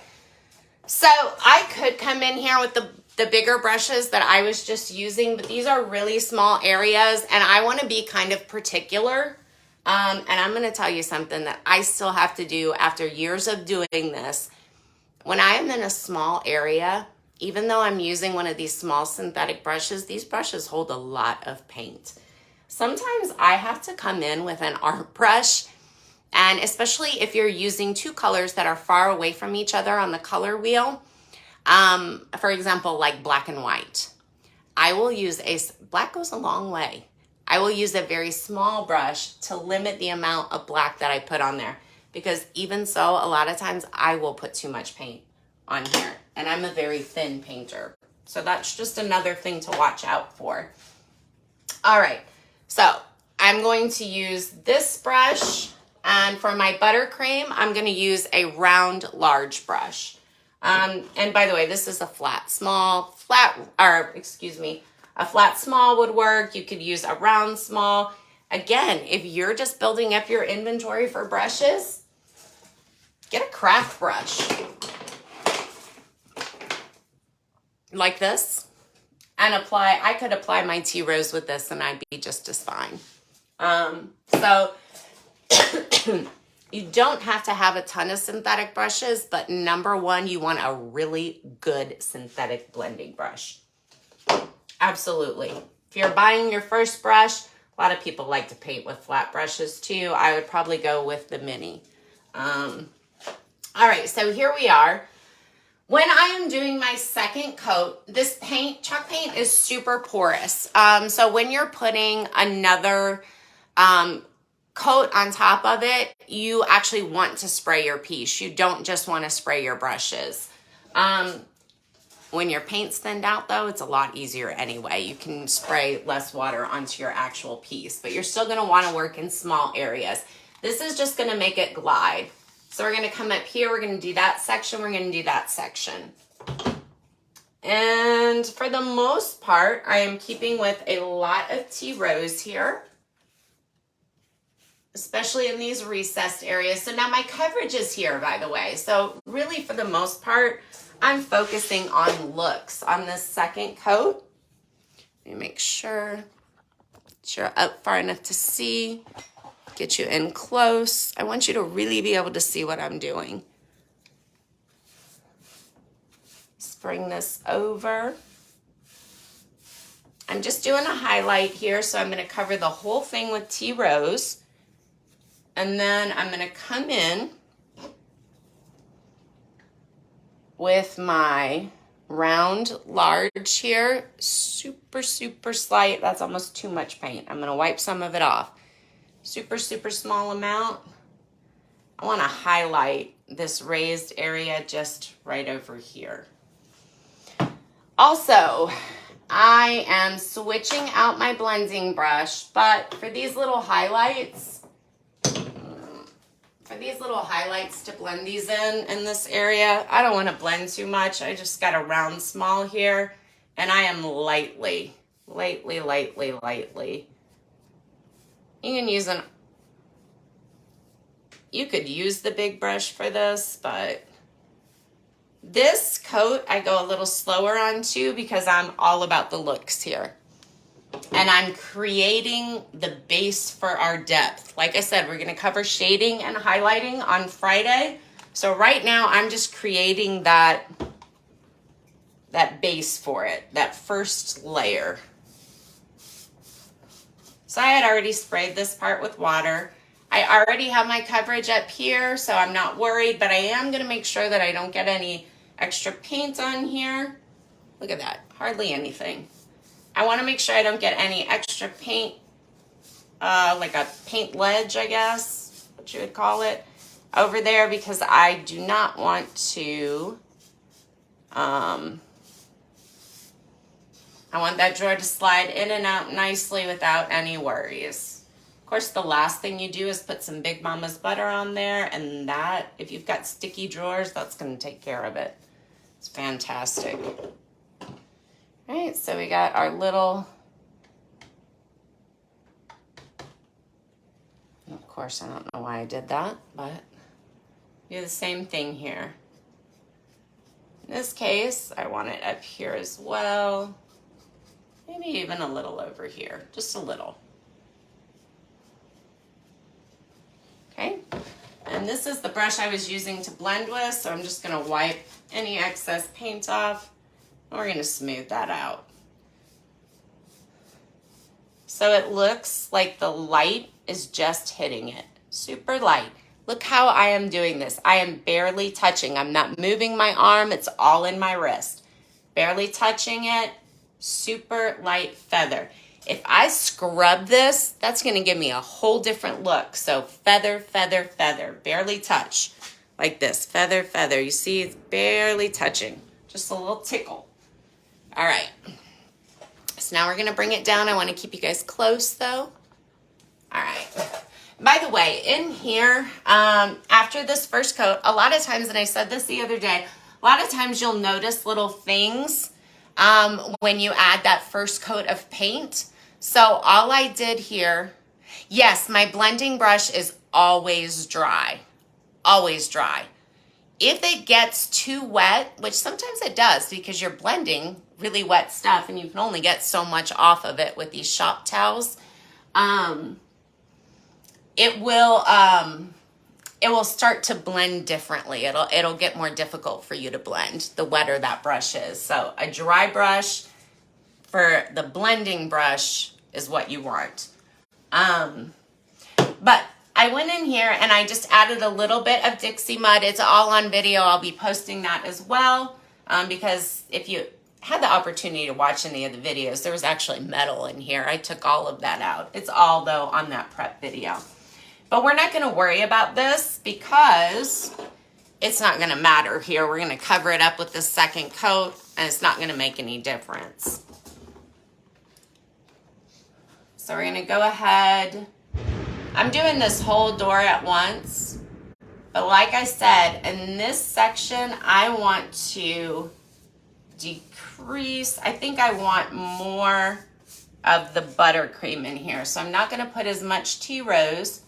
So I could come in here with the bigger brushes that I was just using, but these are really small areas, and I want to be kind of particular. And I'm going to tell you something that I still have to do after years of doing this. When I am in a small area, even though I'm using one of these small synthetic brushes, these brushes hold a lot of paint. Sometimes I have to come in with an art brush, and especially if you're using two colors that are far away from each other on the color wheel, for example, like black and white, I will use black goes a long way. I will use a very small brush to limit the amount of black that I put on there, because even so, a lot of times I will put too much paint on here, and I'm a very thin painter. So that's just another thing to watch out for. All right, so I'm going to use this brush, and for my buttercream, I'm going to use a round large brush. And by the way, this is a flat small would work. You could use a round small. Again, if you're just building up your inventory for brushes, get a craft brush like this. and I could apply my tea rose with this and I'd be just as fine. So you don't have to have a ton of synthetic brushes, but number one, you want a really good synthetic blending brush. Absolutely. If you're buying your first brush, a lot of people like to paint with flat brushes too. I would probably go with the mini. All right, so here we are. When I am doing my second coat, this chalk paint is super porous. So when you're putting another coat on top of it, you actually want to spray your piece. You don't just want to spray your brushes. When your paint's thinned out though, it's a lot easier anyway. You can spray less water onto your actual piece, but you're still gonna wanna work in small areas. This is just gonna make it glide. So we're gonna come up here, we're gonna do that section, we're gonna do that section. And for the most part, I am keeping with a lot of tea rose here, especially in these recessed areas. So now my coverage is here, by the way. So really for the most part, I'm focusing on looks on this second coat. Let me make sure you're up far enough to see. Get you in close. I want you to really be able to see what I'm doing. Let's bring this over. I'm just doing a highlight here, so I'm going to cover the whole thing with tea rose. And then I'm going to come in with my round large here, super slight. That's almost too much paint. I'm gonna wipe some of it off. Super small amount. I wanna highlight this raised area just right over here. Also, I am switching out my blending brush, but for these little highlights, to blend these in this area, I don't want to blend too much. I just got a round small here, and I am lightly. You could use the big brush for this, but this coat I go a little slower on too because I'm all about the looks here. And I'm creating the base for our depth. Like I said, we're gonna cover shading and highlighting on Friday. So right now I'm just creating that base for it, that first layer. So I had already sprayed this part with water. I already have my coverage up here, so I'm not worried, but I am gonna make sure that I don't get any extra paint on here. Look at that, hardly anything. I want to make sure I don't get any extra paint, like a paint ledge, I guess, what you would call it, over there, because I do not want to, I want that drawer to slide in and out nicely without any worries. Of course, the last thing you do is put some Big Mama's butter on there, and that, if you've got sticky drawers, that's going to take care of it. It's fantastic. All right, so we got our little, of course, I don't know why I did that, but do the same thing here. In this case, I want it up here as well. Maybe even a little over here, just a little. Okay, and this is the brush I was using to blend with, so I'm just gonna wipe any excess paint off. We're going to smooth that out. So it looks like the light is just hitting it. Super light. Look how I am doing this. I am barely touching. I'm not moving my arm. It's all in my wrist. Barely touching it. Super light feather. If I scrub this, that's going to give me a whole different look. So feather, feather, feather. Barely touch. Like this. Feather, feather. You see, it's barely touching. Just a little tickle. All right, so now we're gonna bring it down. I wanna keep you guys close though. All right, by the way, in here, after this first coat, a lot of times, and I said this the other day, a lot of times you'll notice little things when you add that first coat of paint. So all I did here, yes, my blending brush is always dry, always dry. If it gets too wet, which sometimes it does because you're blending really wet stuff and you can only get so much off of it with these shop towels, it will start to blend differently. It'll get more difficult for you to blend the wetter that brush is. So a dry brush for the blending brush is what you want. But I went in here and I just added a little bit of Dixie mud. It's all on video. I'll be posting that as well, because if you had the opportunity to watch any of the videos, there was actually metal in here. I took all of that out. It's all, though, on that prep video. But we're not going to worry about this because it's not going to matter here. We're going to cover it up with the second coat, and it's not going to make any difference. So we're going to go ahead. I'm doing this whole door at once, but like I said, in this section, I want to decrease. I think I want more of the buttercream in here. So I'm not going to put as much tea rose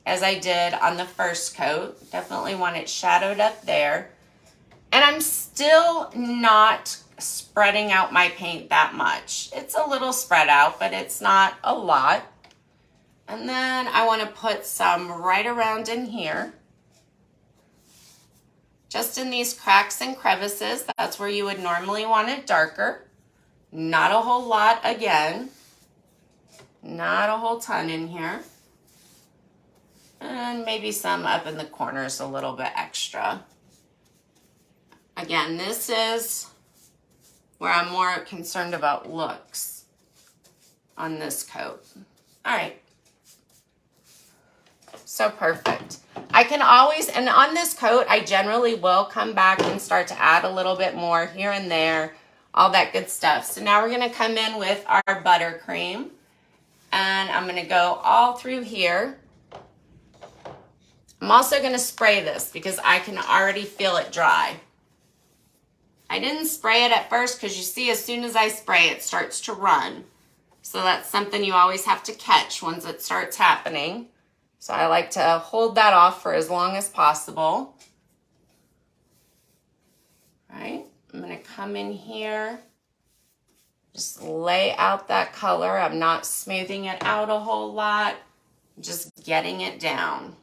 as I did on the first coat. Definitely want it shadowed up there. And I'm still not spreading out my paint that much. It's a little spread out, but it's not a lot. And then I want to put some right around in here. Just in these cracks and crevices. That's where you would normally want it darker. Not a whole lot again. Not a whole ton in here. And maybe some up in the corners a little bit extra. Again, this is where I'm more concerned about looks on this coat. All right. So perfect. I can always, and on this coat, I generally will come back and start to add a little bit more here and there, all that good stuff. So now we're going to come in with our buttercream, and I'm going to go all through here. I'm also going to spray this because I can already feel it dry. I didn't spray it at first because you see as soon as I spray it starts to run. So that's something you always have to catch once it starts happening. So I like to hold that off for as long as possible. All right, I'm going to come in here, just lay out that color. I'm not smoothing it out a whole lot, just getting it down.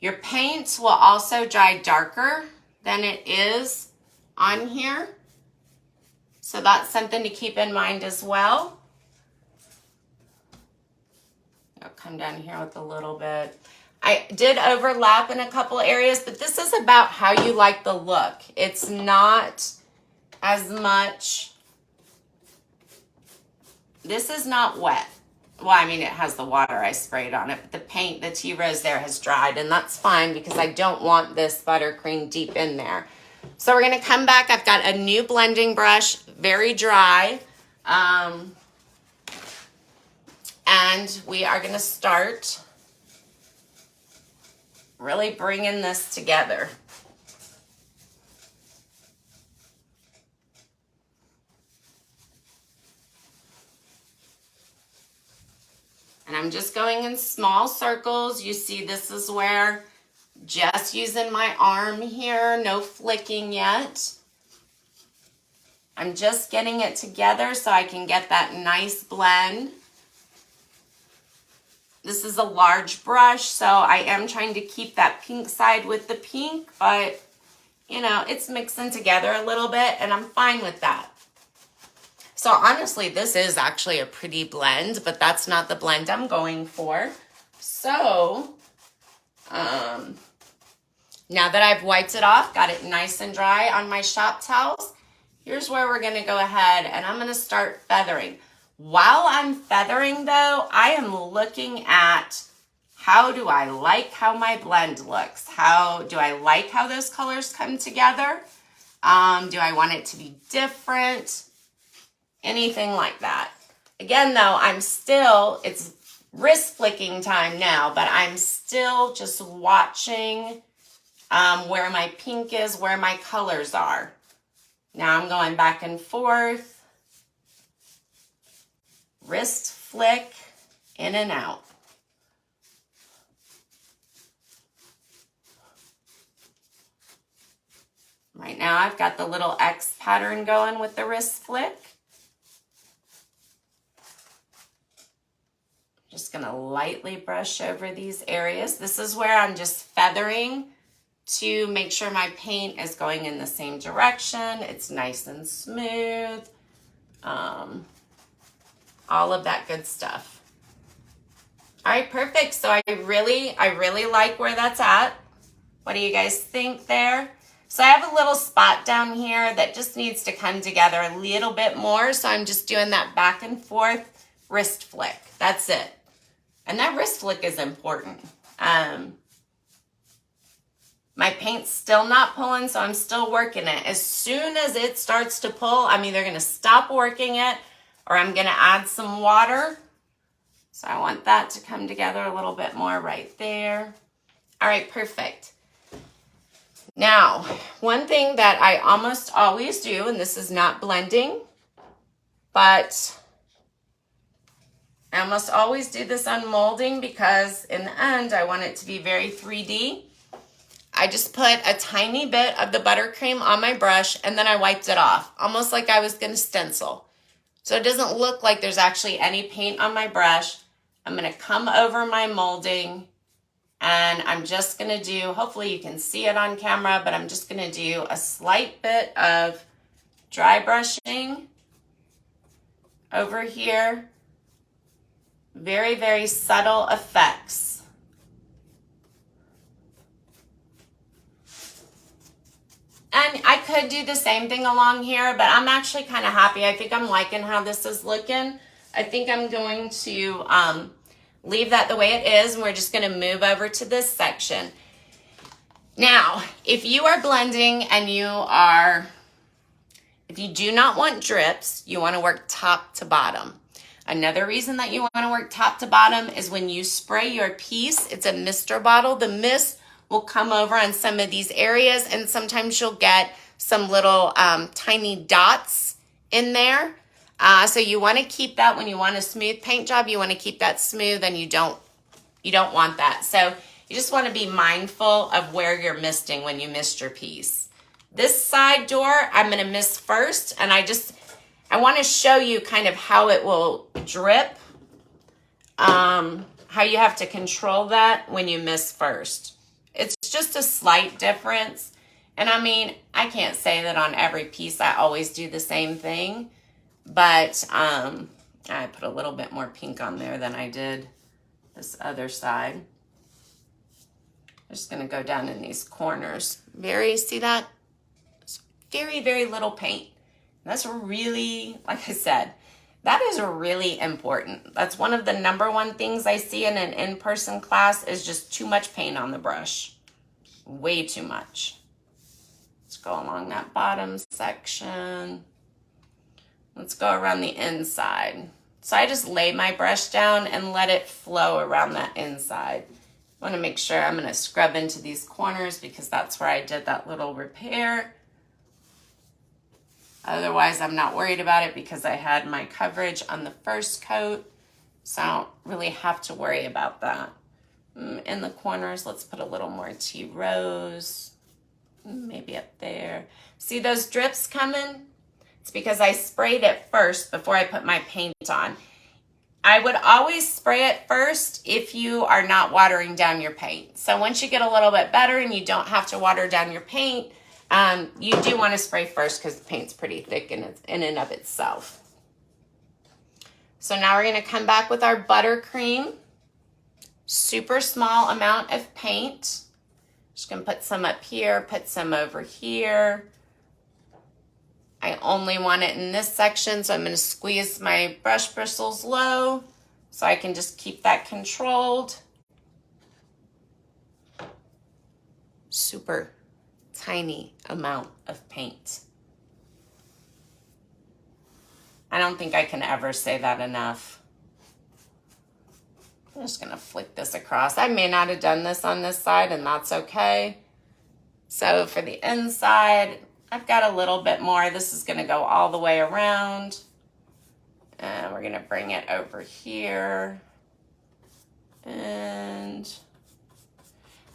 Your paint will also dry darker than it is on here. So that's something to keep in mind as well. I'll come down here with a little bit. I did overlap in a couple areas, but this is about how you like the look. It's not as much, this is not wet. Well, I mean, it has the water I sprayed on it, but the paint, the tea rose there has dried, and that's fine because I don't want this buttercream deep in there. So we're going to come back. I've got a new blending brush, very dry. And we are going to start really bringing this together. And I'm just going in small circles. You see, this is where just using my arm here, no flicking yet. I'm just getting it together so I can get that nice blend. This is a large brush, so I am trying to keep that pink side with the pink, but you know, it's mixing together a little bit and I'm fine with that. So honestly, this is actually a pretty blend, but that's not the blend I'm going for. So, now that I've wiped it off, got it nice and dry on my shop towels, here's where we're gonna go ahead and I'm gonna start feathering. While I'm feathering though, I am looking at how do I like how my blend looks? How do I like how those colors come together? Do I want it to be different? Anything like that. Again though, it's wrist flicking time now, but I'm still just watching where my pink is, where my colors are. Now I'm going back and forth, wrist flick, in and out. Right now I've got the little X pattern going with the wrist flick. Just gonna lightly brush over these areas. This is where I'm just feathering to make sure my paint is going in the same direction. It's nice and smooth. All of that good stuff. All right, perfect. So I really like where that's at. What do you guys think there? So I have a little spot down here that just needs to come together a little bit more. So I'm just doing that back and forth wrist flick. That's it. And that wrist flick is important. My paint's still not pulling, so I'm still working it. As soon as it starts to pull, I'm either gonna stop working it or I'm gonna add some water. So I want that to come together a little bit more right there. All right, perfect. Now, one thing that I almost always do, and this is not blending, but I almost always do this on molding because in the end, I want it to be very 3D. I just put a tiny bit of the buttercream on my brush and then I wiped it off, almost like I was gonna stencil. So it doesn't look like there's actually any paint on my brush. I'm gonna come over my molding and I'm just gonna do, hopefully you can see it on camera, but I'm just gonna do a slight bit of dry brushing over here. Very, very subtle effects. And I could do the same thing along here, but I'm actually kind of happy. I think I'm liking how this is looking. I think I'm going to leave that the way it is, and we're just going to move over to this section. Now, if you are blending and if you do not want drips, you want to work top to bottom. Another reason that you want to work top to bottom is when you spray your piece, it's a mister bottle, the mist will come over on some of these areas, and sometimes you'll get some little tiny dots in there. So you want to keep that when you want a smooth paint job. You want to keep that smooth, and you don't want that. So you just want to be mindful of where you're misting when you mist your piece. This side door, I'm going to mist first, and I want to show you kind of how it will drip, how you have to control that when you mist first. It's just a slight difference. And I mean, I can't say that on every piece I always do the same thing, but I put a little bit more pink on there than I did this other side. I'm just gonna go down in these corners. See that? It's very, very little paint. That's really, like I said, that is really important. That's one of the #1 things I see in an in-person class is just too much paint on the brush. Way too much. Let's go along that bottom section. Let's go around the inside. So I just lay my brush down and let it flow around that inside. I want to make sure I'm going to scrub into these corners because that's where I did that little repair. Otherwise, I'm not worried about it because I had my coverage on the first coat, so I don't really have to worry about that. In the corners, let's put a little more tea rose, maybe up there. See those drips coming? It's because I sprayed it first before I put my paint on. I would always spray it first if you are not watering down your paint. So once you get a little bit better and you don't have to water down your paint, you do want to spray first because the paint's pretty thick in and of itself. So now we're going to come back with our buttercream. Super small amount of paint. Just going to put some up here, put some over here. I only want it in this section, so I'm going to squeeze my brush bristles low so I can just keep that controlled. Super tiny amount of paint. I don't think I can ever say that enough. I'm just gonna flick this across. I may not have done this on this side, and that's okay. So for the inside, I've got a little bit more. This is gonna go all the way around. And we're gonna bring it over here. And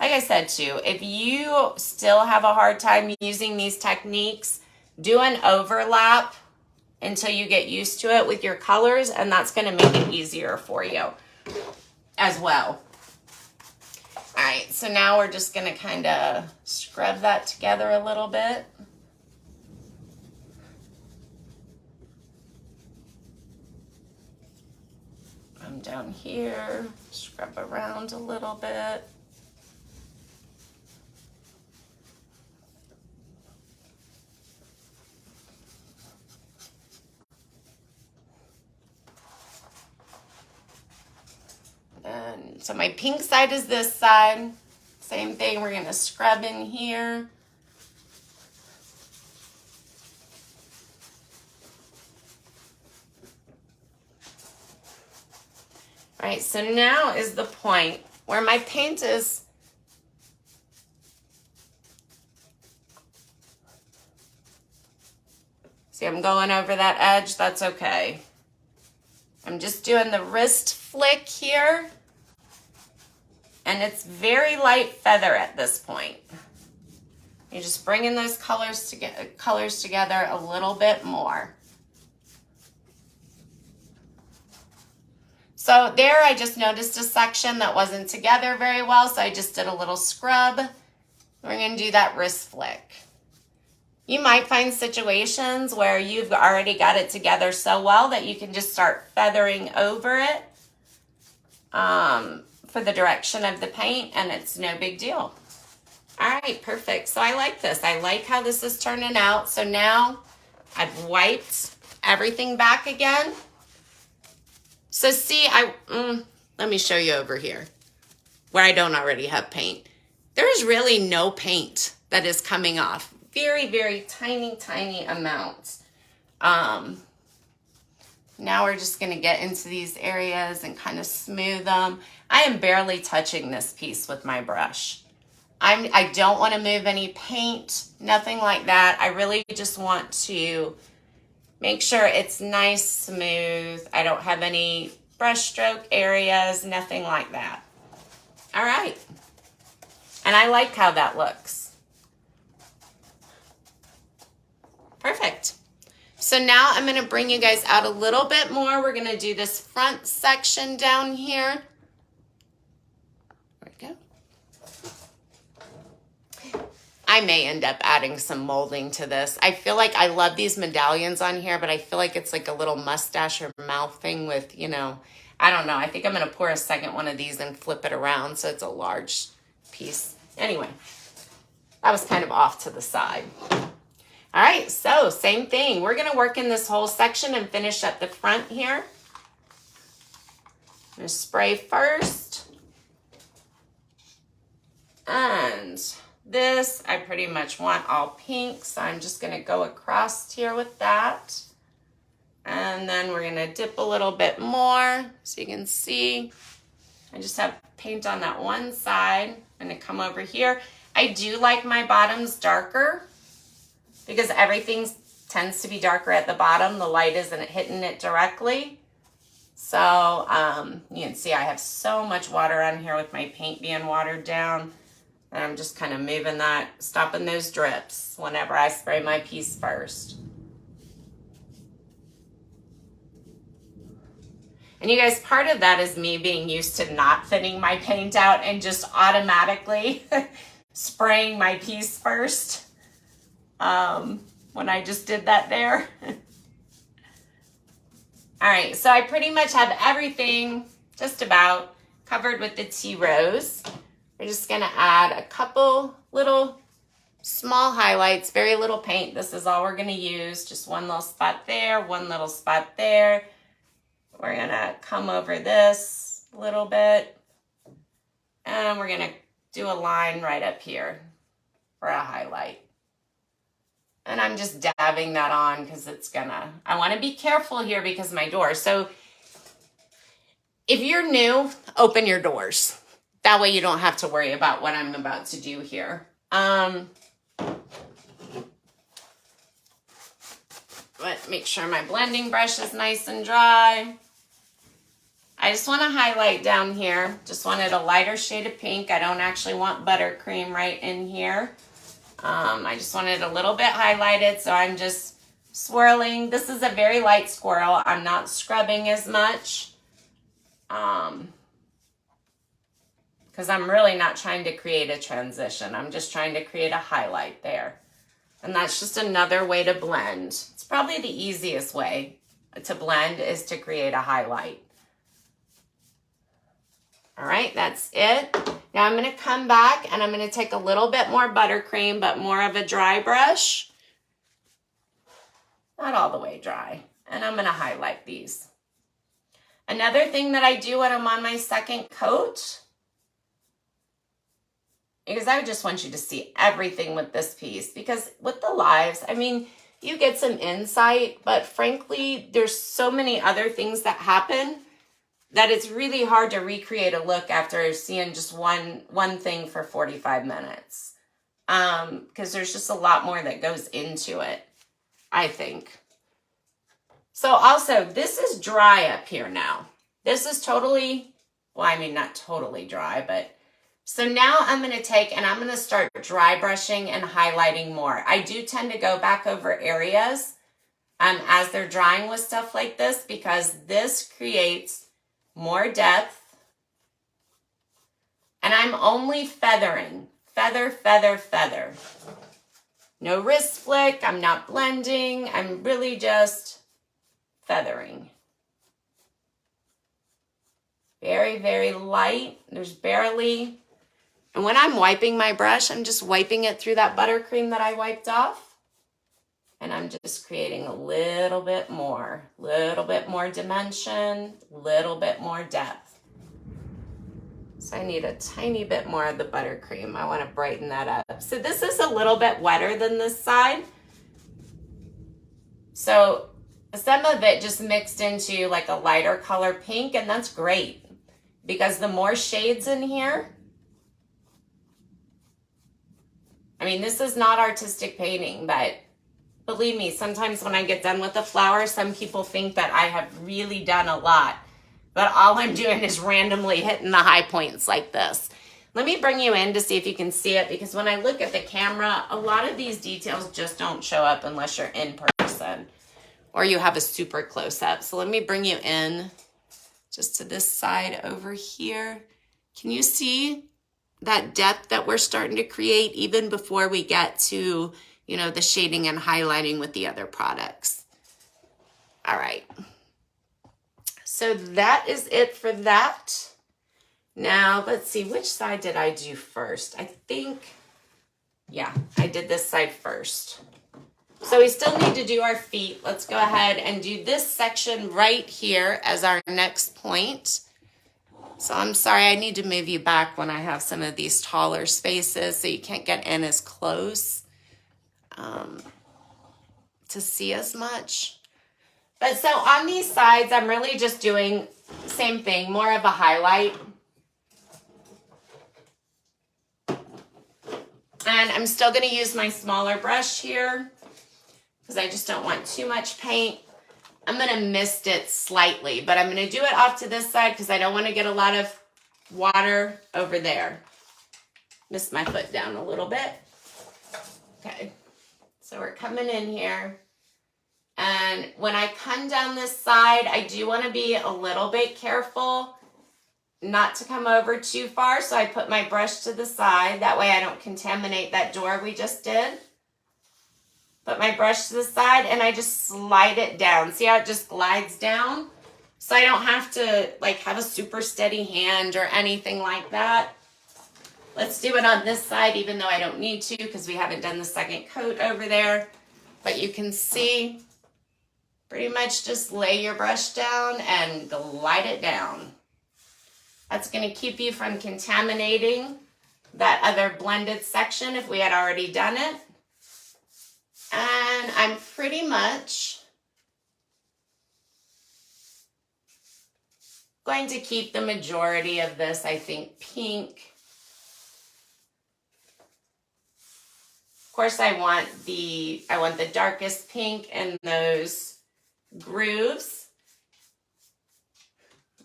like I said too, if you still have a hard time using these techniques, do an overlap until you get used to it with your colors, and that's going to make it easier for you as well. All right, so now we're just going to kind of scrub that together a little bit. I'm down here, scrub around a little bit. And so my pink side is this side. Same thing, we're going to scrub in here. All right, so now is the point where my paint is see, I'm going over that edge, that's okay. I'm just doing the wrist flick here, and it's very light feather at this point. You're just bringing those colors together a little bit more. So there I just noticed a section that wasn't together very well, so I just did a little scrub. We're going to do that wrist flick. You might find situations where you've already got it together so well that you can just start feathering over it for the direction of the paint, and it's no big deal. All right, perfect. So I like this. I like how this is turning out. So now I've wiped everything back again. So see, let me show you over here where I don't already have paint. There's really no paint that is coming off. Very, very tiny, tiny amounts. Now we're just gonna get into these areas and kind of smooth them. I am barely touching this piece with my brush. I don't want to move any paint, nothing like that. I really just want to make sure it's nice, smooth. I don't have any brush stroke areas, nothing like that. All right. And I like how that looks. Perfect. So now I'm going to bring you guys out a little bit more. We're going to do this front section down here. There we go. I may end up adding some molding to this. I feel like I love these medallions on here, but I feel like it's like a little mustache or mouth thing with, you know, I don't know. I think I'm going to pour a second one of these and flip it around so it's a large piece. Anyway, that was kind of off to the side. All right, so same thing. We're going to work in this whole section and finish up the front here. I'm going to spray first. And this, I pretty much want all pink, so I'm just going to go across here with that. And then we're going to dip a little bit more so you can see. I just have paint on that one side. I'm going to come over here. I do like my bottoms darker because everything tends to be darker at the bottom. The light isn't hitting it directly. So you can see I have so much water on here with my paint being watered down. And I'm just kind of moving that, stopping those drips whenever I spray my piece first. And you guys, part of that is me being used to not thinning my paint out and just automatically spraying my piece first when I just did that there. All right, so I pretty much have everything just about covered with the tea rose. We're just gonna add a couple little small highlights, very little paint. This is all we're gonna use, just one little spot there, one little spot there. We're gonna come over this a little bit, and we're gonna do a line right up here for a highlight. And I'm just dabbing that on because I wanna be careful here because my door. So if you're new, open your doors. That way you don't have to worry about what I'm about to do here. But make sure my blending brush is nice and dry. I just want to highlight down here. Just wanted a lighter shade of pink. I don't actually want buttercream right in here. I just wanted a little bit highlighted, so I'm just swirling. This is a very light swirl. I'm not scrubbing as much because I'm really not trying to create a transition. I'm just trying to create a highlight there. And that's just another way to blend. It's probably the easiest way to blend is to create a highlight. All right, that's it. Now I'm going to come back and I'm going to take a little bit more buttercream, but more of a dry brush. Not all the way dry. And I'm going to highlight these. Another thing that I do when I'm on my second coat, because I just want you to see everything with this piece, because with the lives, I mean, you get some insight, but frankly, there's so many other things that happen that it's really hard to recreate a look after seeing just one thing for 45 minutes. Because there's just a lot more that goes into it, I think. So also, this is dry up here now. This is totally, well, I mean, not totally dry, but so now I'm going to take and I'm going to start dry brushing and highlighting more. I do tend to go back over areas as they're drying with stuff like this, because this creates more depth. And I'm only feathering. Feather, feather, feather. No wrist flick. I'm not blending. I'm really just feathering. Very, very light. There's barely. And when I'm wiping my brush, I'm just wiping it through that buttercream that I wiped off. And I'm just creating a little bit more dimension, little bit more depth. So I need a tiny bit more of the buttercream. I want to brighten that up. So this is a little bit wetter than this side. So some of it just mixed into like a lighter color pink, and that's great because the more shades in here, I mean, this is not artistic painting, but believe me, sometimes when I get done with a flower, some people think that I have really done a lot, but all I'm doing is randomly hitting the high points like this. Let me bring you in to see if you can see it, because when I look at the camera, a lot of these details just don't show up unless you're in person or you have a super close up. So let me bring you in just to this side over here. Can you see that depth that we're starting to create even before we get to, you know, the shading and highlighting with the other products? All right. So that is it for that. Now, let's see, which side did I do first? I think, yeah, I did this side first. So we still need to do our feet. Let's go ahead and do this section right here as our next point. So I'm sorry, I need to move you back when I have some of these taller spaces so you can't get in as close to see as much. But so on these sides, I'm really just doing same thing, more of a highlight. And I'm still going to use my smaller brush here because I just don't want too much paint. I'm going to mist it slightly, but I'm going to do it off to this side because I don't want to get a lot of water over there. Mist my foot down a little bit. Okay, so we're coming in here. And when I come down this side, I do want to be a little bit careful not to come over too far. So I put my brush to the side. That way I don't contaminate that door we just did. Put my brush to the side and I just slide it down. See how it just glides down? So I don't have to like have a super steady hand or anything like that. Let's do it on this side, even though I don't need to because we haven't done the second coat over there. But you can see, pretty much just lay your brush down and glide it down. That's going to keep you from contaminating that other blended section if we had already done it. And I'm pretty much going to keep the majority of this, I think, pink. Of course, I want the darkest pink in those grooves.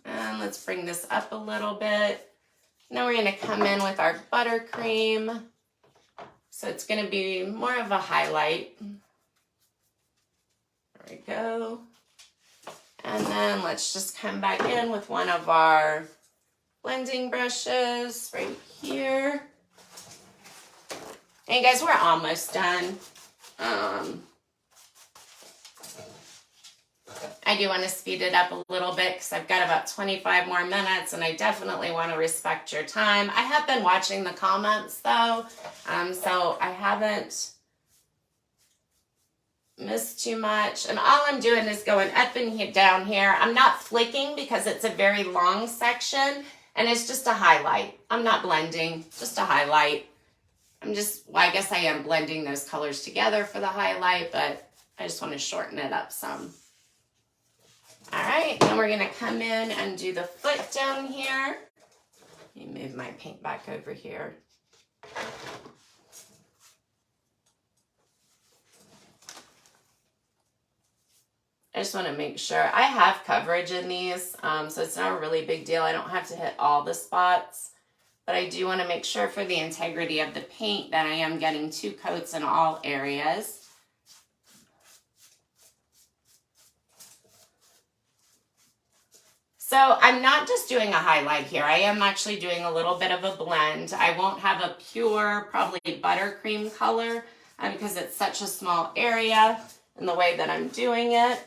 And let's bring this up a little bit. Now we're gonna come in with our buttercream. So it's gonna be more of a highlight. There we go. And then let's just come back in with one of our blending brushes right here. And guys, we're almost done. I do want to speed it up a little bit because I've got about 25 more minutes and I definitely want to respect your time. I have been watching the comments though, so I haven't missed too much. And all I'm doing is going up and down here. I'm not flicking because it's a very long section and it's just a highlight. I'm not blending, just a highlight. Well, I guess I am blending those colors together for the highlight, but I just want to shorten it up some. All right, then we're gonna come in and do the foot down here. Let me move my paint back over here. I just want to make sure I have coverage in these, so it's not a really big deal. I don't have to hit all the spots, but I do want to make sure for the integrity of the paint that I am getting 2 coats in all areas. So I'm not just doing a highlight here. I am actually doing a little bit of a blend. I won't have a pure, probably buttercream color because it's such a small area in the way that I'm doing it.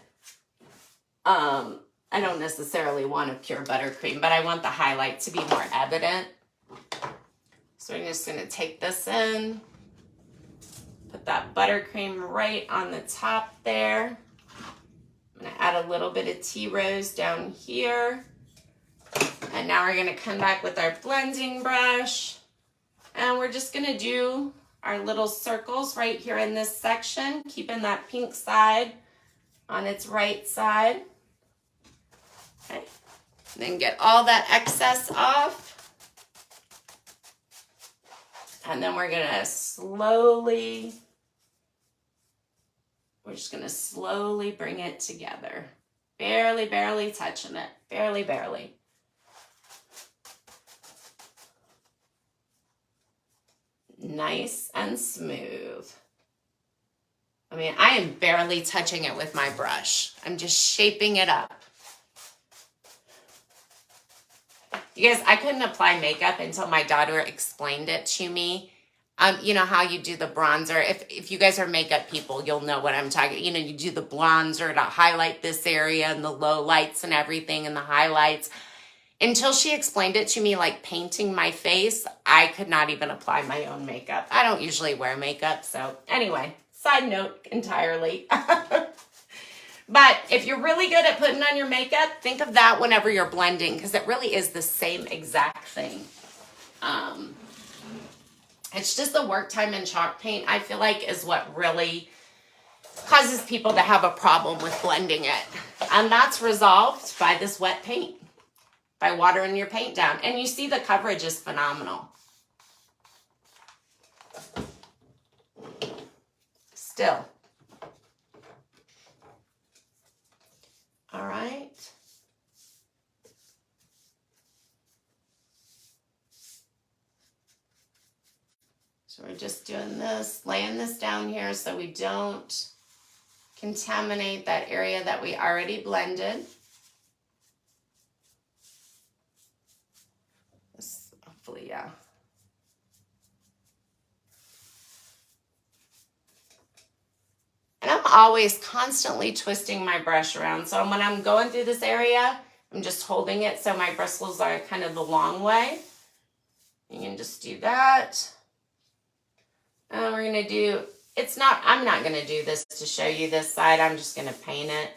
I don't necessarily want a pure buttercream, but I want the highlight to be more evident. So I'm just gonna take this in, put that buttercream right on the top there. I'm gonna add a little bit of tea rose down here. And now we're gonna come back with our blending brush. And we're just gonna do our little circles right here in this section, keeping that pink side on its right side. Okay. And then get all that excess off. And then we're gonna we're just gonna slowly bring it together. Barely, barely touching it. Barely, barely. Nice and smooth. I mean, I am barely touching it with my brush. I'm just shaping it up. You guys, I couldn't apply makeup until my daughter explained it to me. You know how you do the bronzer. If you guys are makeup people, you'll know what I'm talking. You know, you do the bronzer to highlight this area and the low lights and everything and the highlights. Until she explained it to me, like painting my face, I could not even apply my own makeup. I don't usually wear makeup. So anyway, side note entirely. But if you're really good at putting on your makeup, think of that whenever you're blending because it really is the same exact thing. It's just the work time in chalk paint, I feel like, is what really causes people to have a problem with blending it. And that's resolved by this wet paint, by watering your paint down. And you see the coverage is phenomenal. Still. All right. So we're just doing this, laying this down here so we don't contaminate that area that we already blended. This, hopefully, yeah. And I'm always constantly twisting my brush around. So when I'm going through this area, I'm just holding it so my bristles are kind of the long way. You can just do that. And we're gonna do, I'm not gonna do this to show you this side. I'm just gonna paint it.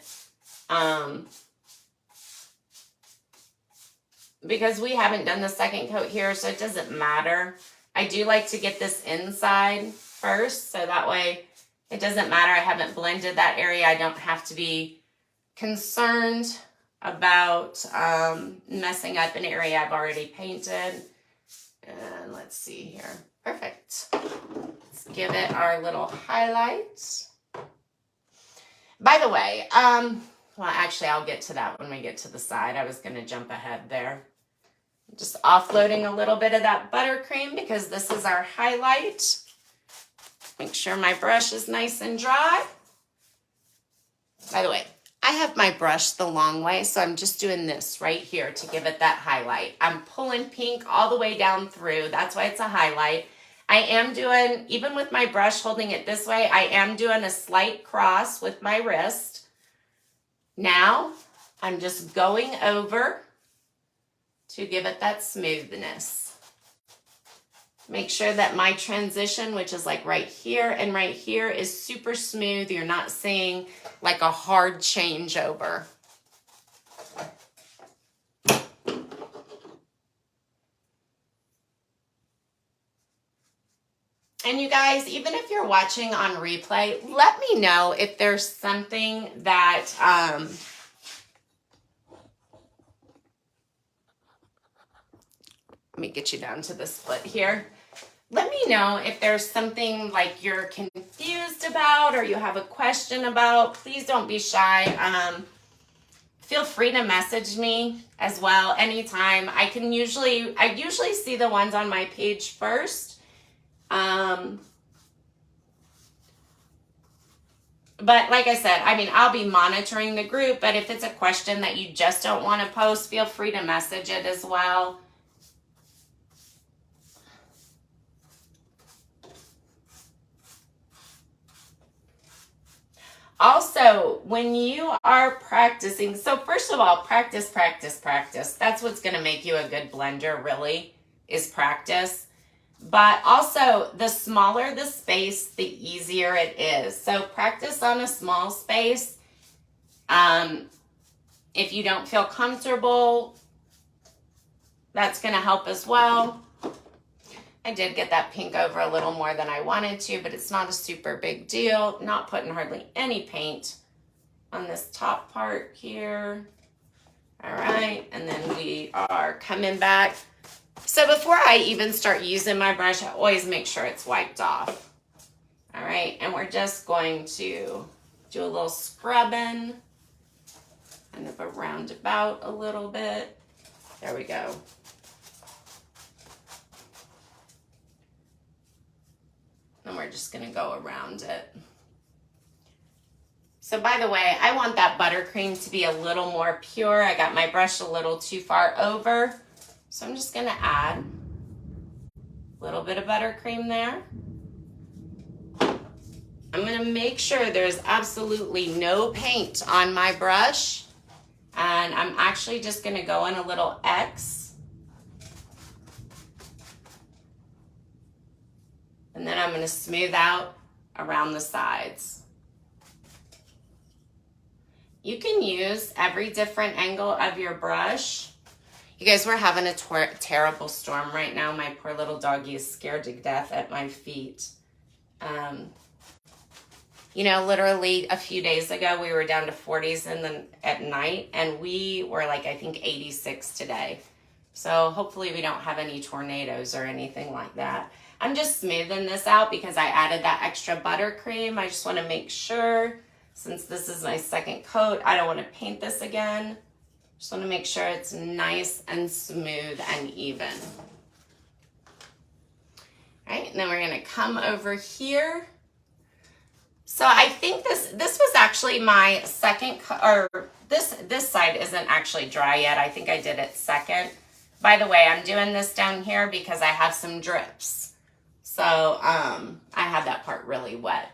Because we haven't done the second coat here, so it doesn't matter. I do like to get this inside first, so that way it doesn't matter. I haven't blended that area. I don't have to be concerned about messing up an area I've already painted. And let's see here. Perfect. Let's give it our little highlights. By the way, Well, actually, I'll get to that when we get to the side. I was going to jump ahead there. Just offloading a little bit of that buttercream because this is our highlight. Make sure my brush is nice and dry. By the way, I have my brush the long way, so I'm just doing this right here to give it that highlight. I'm pulling pink all the way down through. That's why it's a highlight. I am doing, even with my brush holding it this way, I am doing a slight cross with my wrist. Now, I'm just going over to give it that smoothness. Make sure that my transition, which is like right here and right here, is super smooth. You're not seeing like a hard changeover. And you guys, even if you're watching on replay, let me know if there's something that let me get you down to the split here. Let me know if there's something like you're confused about or you have a question about. Please don't be shy. Feel free to message me as well anytime. I usually see the ones on my page first. But like I said, I mean, I'll be monitoring the group, but if it's a question that you just don't want to post, feel free to message it as well. Also, when you are practicing, so first of all, practice, practice, practice. That's what's going to make you a good blender, really, is practice. But also, the smaller the space, the easier it is. So practice on a small space. If you don't feel comfortable, that's going to help as well. I did get that pink over a little more than I wanted to, but it's not a super big deal. Not putting hardly any paint on this top part here. All right, and then we are coming back. So before I even start using my brush, I always make sure it's wiped off. All right, and we're just going to do a little scrubbing, kind of a roundabout a little bit. There we go. And we're just gonna go around it. So by the way, I want that buttercream to be a little more pure. I got my brush a little too far over. So I'm just gonna add a little bit of buttercream there. I'm gonna make sure there's absolutely no paint on my brush. And I'm actually just gonna go in a little X. And then I'm going to smooth out around the sides. You can use every different angle of your brush. You guys, we're having a terrible storm right now. My poor little doggy is scared to death at my feet. You know, literally a few days ago, we were down to 40s at night, and we were like, I think 86 today. So hopefully we don't have any tornadoes or anything like that. I'm just smoothing this out because I added that extra buttercream. I just want to make sure, since this is my second coat, I don't want to paint this again. Just want to make sure it's nice and smooth and even. All right, and then we're going to come over here. So I think this was actually my second, or this side isn't actually dry yet. I think I did it second. By the way, I'm doing this down here because I have some drips. So I had that part really wet.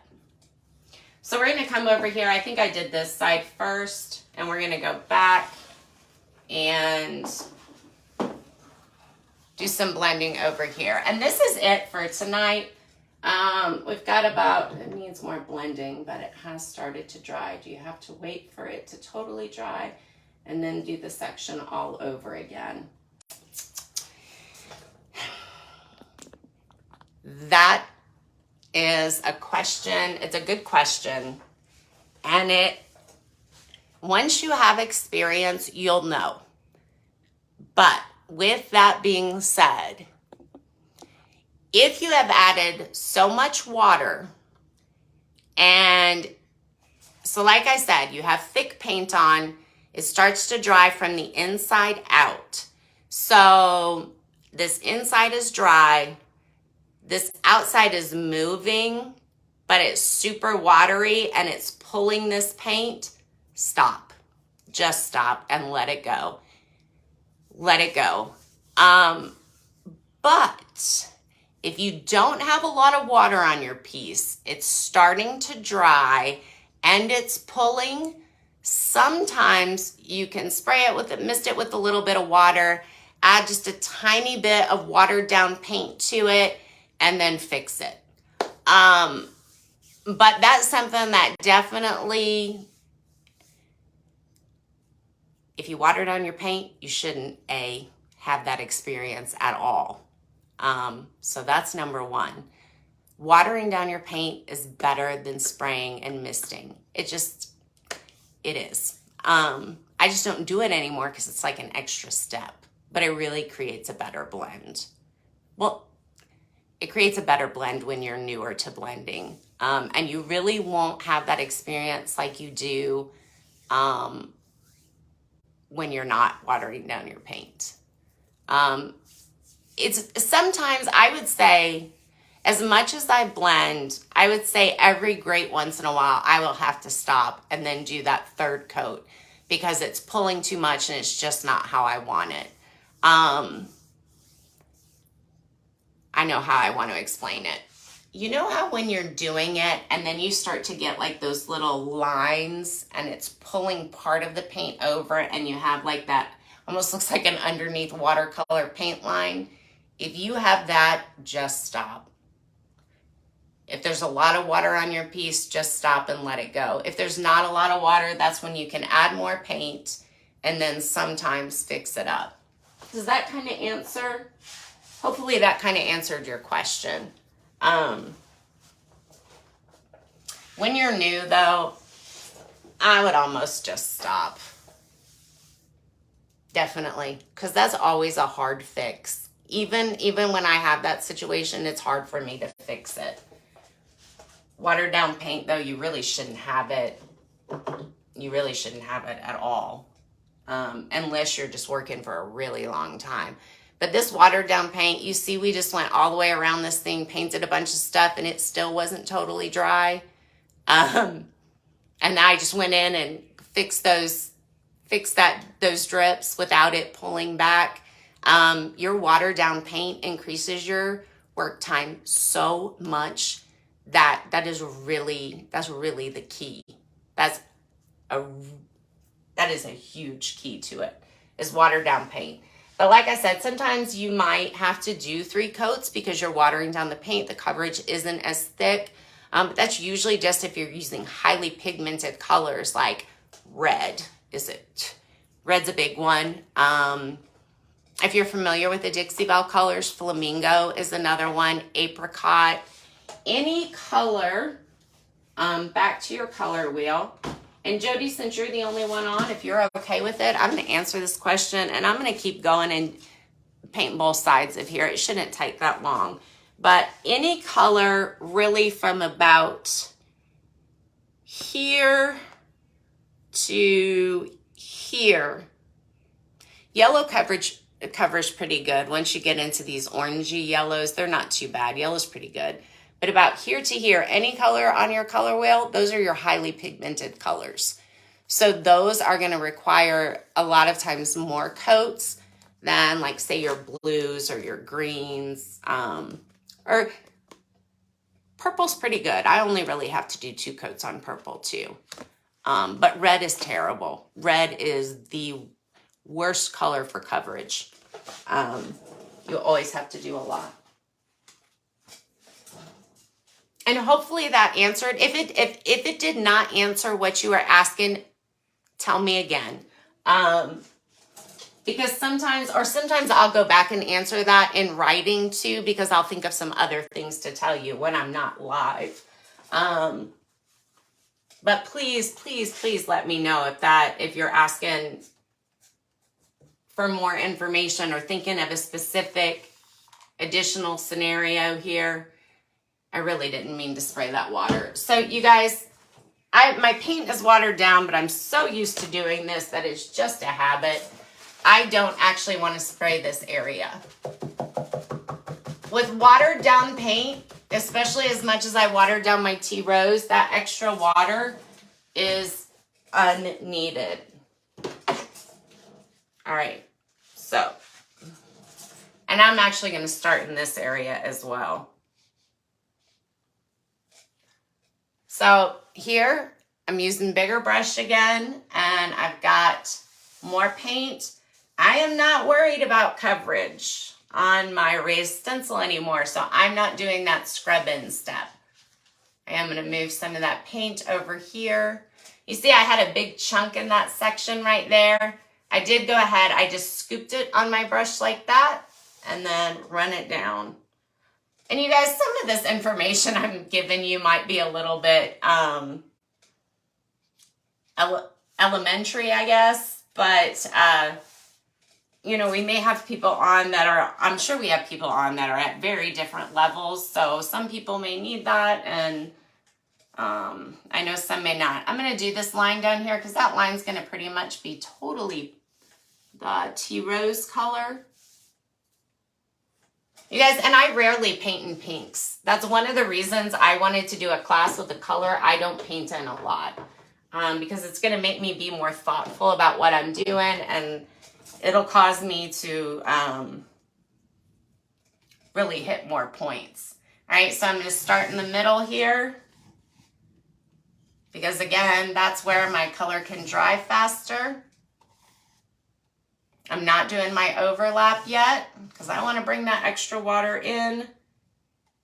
So we're going to come over here. I think I did this side first, and we're going to go back and do some blending over here. And this is it for tonight. We've got about, it needs more blending, but it has started to dry. Do you have to wait for it to totally dry and then do the section all over again? That is a question. It's a good question. And once you have experience, you'll know. But with that being said, if you have added so much water and So like I said, you have thick paint on. It starts to dry from the inside out. So this inside is dry. This outside is moving, but it's super watery and it's pulling this paint. Stop. Just stop and let it go. Let it go. But if you don't have a lot of water on your piece, it's starting to dry and it's pulling, sometimes you can spray it with it, mist it with a little bit of water, add just a tiny bit of watered down paint to it, and then fix it. But that's something that definitely, if you water down your paint, you shouldn't have that experience at all. So that's number one. Watering down your paint is better than spraying and misting. It is. I just don't do it anymore because it's like an extra step, but it really creates a better blend. Well, it creates a better blend when you're newer to blending. And you really won't have that experience like you do when you're not watering down your paint. It's sometimes, I would say, as much as I blend, I would say every great once in a while, I will have to stop and then do that third coat because it's pulling too much and it's just not how I want it. I know how I want to explain it. You know how when you're doing it and then you start to get like those little lines and it's pulling part of the paint over and you have like that, almost looks like an underneath watercolor paint line. If you have that, just stop. If there's a lot of water on your piece, just stop and let it go. If there's not a lot of water, that's when you can add more paint and then sometimes fix it up. Does that kind of answer? Hopefully that kind of answered your question. When you're new though, I would almost just stop. Definitely, because that's always a hard fix. Even when I have that situation, it's hard for me to fix it. Watered down paint though, you really shouldn't have it. You really shouldn't have it at all. Unless you're just working for a really long time. But this watered down paint, you see we just went all the way around this thing, painted a bunch of stuff, and it still wasn't totally dry. And I just went in and fixed those drips without it pulling back. Your watered down paint increases your work time so much that is really the key. That is a huge key to it, is watered down paint. But like I said, sometimes you might have to do 3 coats because you're watering down the paint. The coverage isn't as thick. But that's usually just if you're using highly pigmented colors like red. Red's a big one. If you're familiar with the Dixie Belle colors, flamingo is another one, apricot. Any color, back to your color wheel. And Jody, since you're the only one on, if you're okay with it, I'm going to answer this question and I'm going to keep going and paint both sides of here. It shouldn't take that long. But any color really from about here to here. Yellow covers pretty good. Once you get into these orangey yellows, they're not too bad. Yellow's pretty good. But about here to here, any color on your color wheel, those are your highly pigmented colors. So those are going to require a lot of times more coats than like say your blues or your greens. Or purple's pretty good. I only really have to do 2 coats on purple too. But red is terrible. Red is the worst color for coverage. You always have to do a lot. And hopefully that answered. If it did not answer what you were asking, tell me again. Because sometimes I'll go back and answer that in writing too, because I'll think of some other things to tell you when I'm not live. But please let me know if you're asking for more information or thinking of a specific additional scenario here. I really didn't mean to spray that water. So you guys, my paint is watered down, but I'm so used to doing this that it's just a habit. I don't actually want to spray this area. With watered down paint, especially as much as I watered down my tea rose, that extra water is unneeded. All right, so, and I'm actually going to start in this area as well. So here, I'm using bigger brush again, and I've got more paint. I am not worried about coverage on my raised stencil anymore, so I'm not doing that scrub in step. I am going to move some of that paint over here. You see I had a big chunk in that section right there. I did go ahead, I just scooped it on my brush like that, and then run it down. And you guys, some of this information I'm giving you might be a little bit elementary, I guess, but you know, we may have people on that are, I'm sure we have people on that are at very different levels, so some people may need that, and I know some may not. I'm going to do this line down here because that line's going to pretty much be totally the tea rose color. You guys, and I rarely paint in pinks. That's one of the reasons I wanted to do a class with a color I don't paint in a lot, because it's going to make me be more thoughtful about what I'm doing, and it'll cause me to really hit more points. All right, so I'm going to start in the middle here, because again, that's where my color can dry faster. I'm not doing my overlap yet because I want to bring that extra water in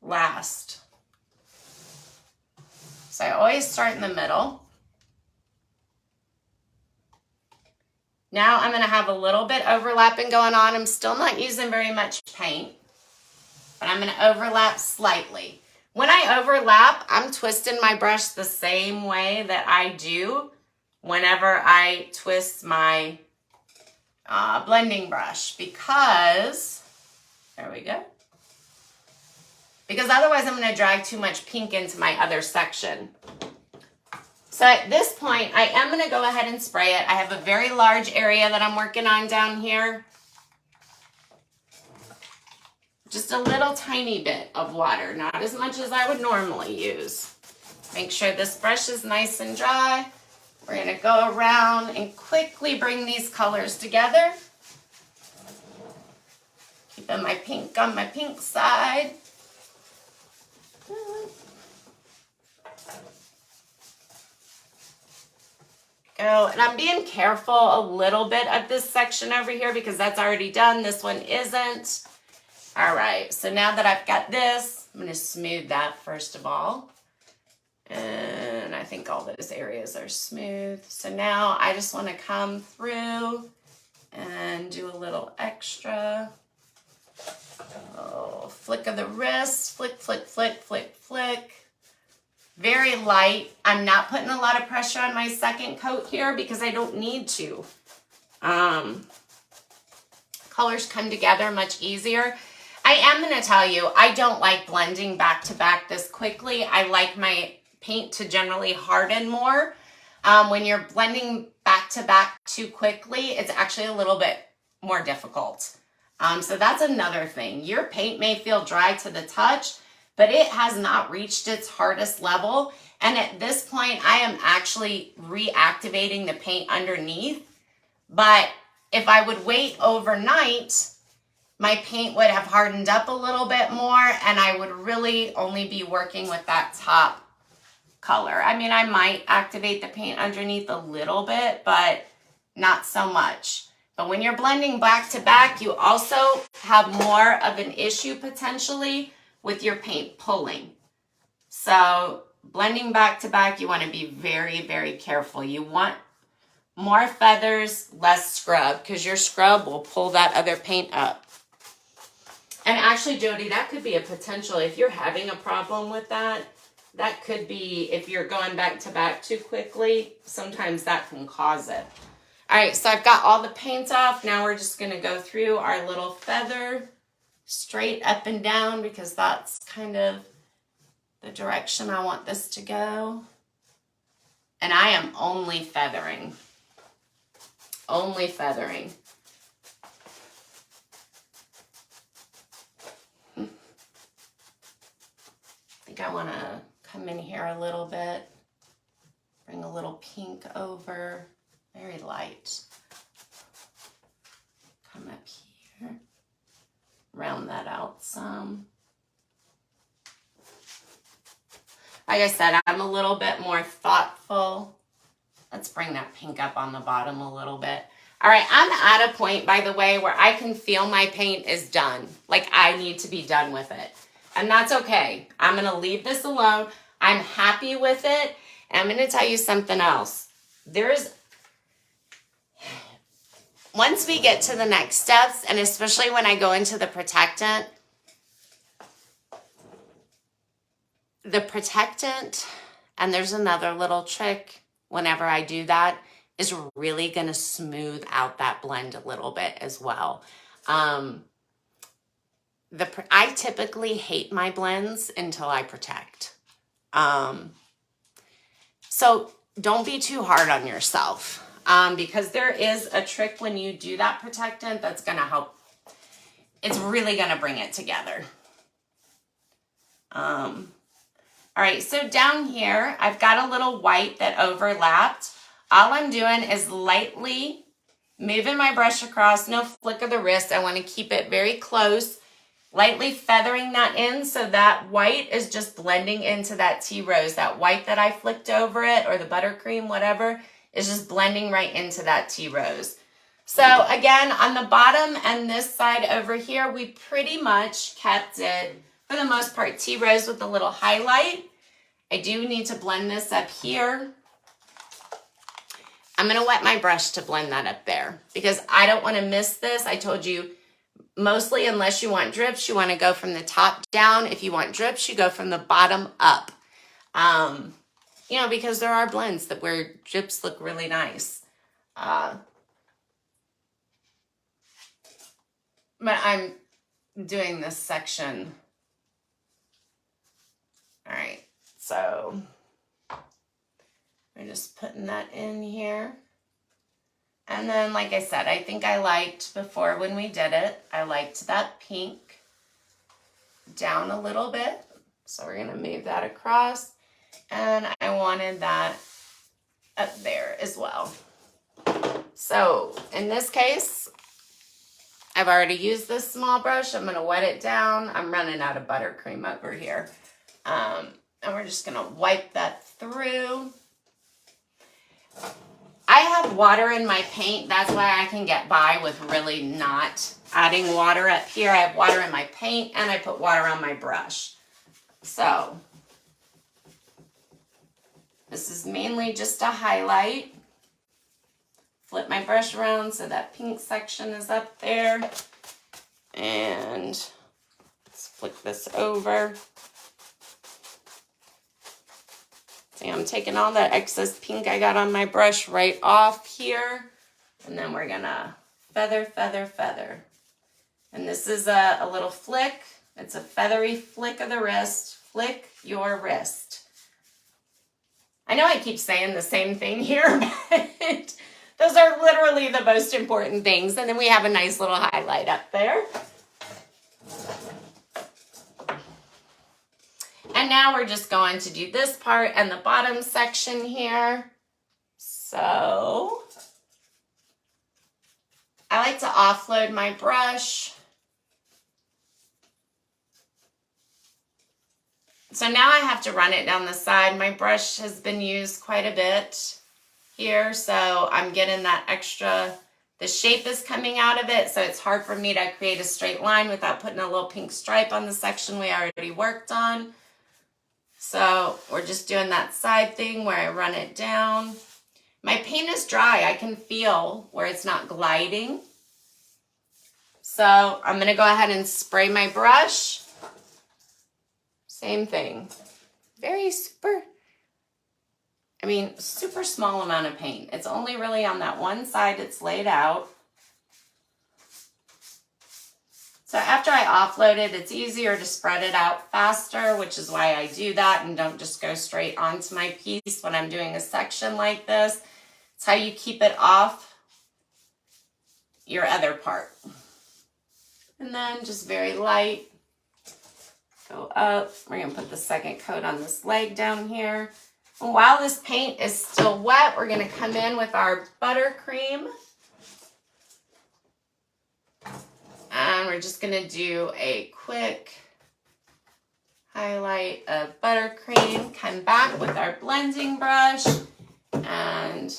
last. So I always start in the middle. Now I'm going to have a little bit overlapping going on. I'm still not using very much paint, but I'm going to overlap slightly. When I overlap, I'm twisting my brush the same way that I do whenever I twist my blending brush, because, there we go, because otherwise I'm going to drag too much pink into my other section. So at this point, I am going to go ahead and spray it. I have a very large area that I'm working on down here. Just a little tiny bit of water, not as much as I would normally use. Make sure this brush is nice and dry. We're going to go around and quickly bring these colors together. Keeping my pink on my pink side. Go, and I'm being careful a little bit of this section over here because that's already done. This one isn't. All right, so now that I've got this, I'm going to smooth that first of all. And I think all those areas are smooth. So now I just want to come through and do a little extra. Oh, flick of the wrist, flick, flick, flick, flick, flick. Very light. I'm not putting a lot of pressure on my second coat here because I don't need to. Colors come together much easier. I am going to tell you, I don't like blending back to back this quickly. I like my paint to generally harden more. When you're blending back to back too quickly, it's actually a little bit more difficult. So that's another thing. Your paint may feel dry to the touch, but it has not reached its hardest level. And at this point, I am actually reactivating the paint underneath. But if I would wait overnight, my paint would have hardened up a little bit more, and I would really only be working with that top color. I mean, I might activate the paint underneath a little bit, but not so much. But when you're blending back to back, you also have more of an issue potentially with your paint pulling. So blending back to back, you want to be very, very careful. You want more feathers, less scrub, because your scrub will pull that other paint up. And actually, Jody, that could be a potential. If you're having a problem with that, that could be, if you're going back to back too quickly, sometimes that can cause it. All right, so I've got all the paint off. Now we're just going to go through our little feather straight up and down because that's kind of the direction I want this to go. And I am only feathering. Only feathering. I think I want to come in here a little bit. Bring a little pink over. Very light. Come up here. Round that out some. Like I said, I'm a little bit more thoughtful. Let's bring that pink up on the bottom a little bit. All right, I'm at a point, by the way, where I can feel my paint is done. Like I need to be done with it. And that's okay. I'm going to leave this alone. I'm happy with it. And I'm going to tell you something else. Once we get to the next steps, and especially when I go into the protectant, and there's another little trick whenever I do that, is really going to smooth out that blend a little bit as well. I typically hate my blends until I protect. So don't be too hard on yourself, because there is a trick when you do that protectant that's going to help. It's really going to bring it together. All right, so down here, I've got a little white that overlapped. All I'm doing is lightly moving my brush across, no flick of the wrist. I want to keep it very close, lightly feathering that in so that white is just blending into that tea rose. That white that I flicked over it, or the buttercream, whatever, is just blending right into that tea rose. So again, on the bottom and this side over here, we pretty much kept it, for the most part, tea rose with a little highlight. I do need to blend this up here. I'm going to wet my brush to blend that up there because I don't want to miss this. I told you, mostly unless you want drips, you want to go from the top down. If you want drips, you go from the bottom up. Because there are blends that where drips look really nice. But I'm doing this section. All right, so we're just putting that in here. And then, like I said, I think I liked before when we did it, I liked that pink down a little bit. So we're going to move that across. And I wanted that up there as well. So in this case, I've already used this small brush. I'm going to wet it down. I'm running out of buttercream over here. And we're just going to wipe that through. I have water in my paint. That's why I can get by with really not adding water up here. I have water in my paint and I put water on my brush. So this is mainly just a highlight. Flip my brush around so that pink section is up there. And let's flick this over. See, I'm taking all that excess pink I got on my brush right off here. And then we're gonna feather, feather, feather. And this is a little flick. It's a feathery flick of the wrist. Flick your wrist. I know I keep saying the same thing here, but those are literally the most important things. And then we have a nice little highlight up there. And now we're just going to do this part and the bottom section here. So I like to offload my brush. So now I have to run it down the side. My brush has been used quite a bit here, so I'm getting that extra, the shape is coming out of it, so it's hard for me to create a straight line without putting a little pink stripe on the section we already worked on. So we're just doing that side thing where I run it down. My paint is dry. I can feel where it's not gliding. So I'm going to go ahead and spray my brush. Same thing. Super small amount of paint. It's only really on that one side it's laid out. So after I offload it, it's easier to spread it out faster, which is why I do that and don't just go straight onto my piece when I'm doing a section like this. It's how you keep it off your other part. And then just very light, go up. We're gonna put the second coat on this leg down here. And while this paint is still wet, we're gonna come in with our buttercream. And we're just gonna do a quick highlight of buttercream, come back with our blending brush, and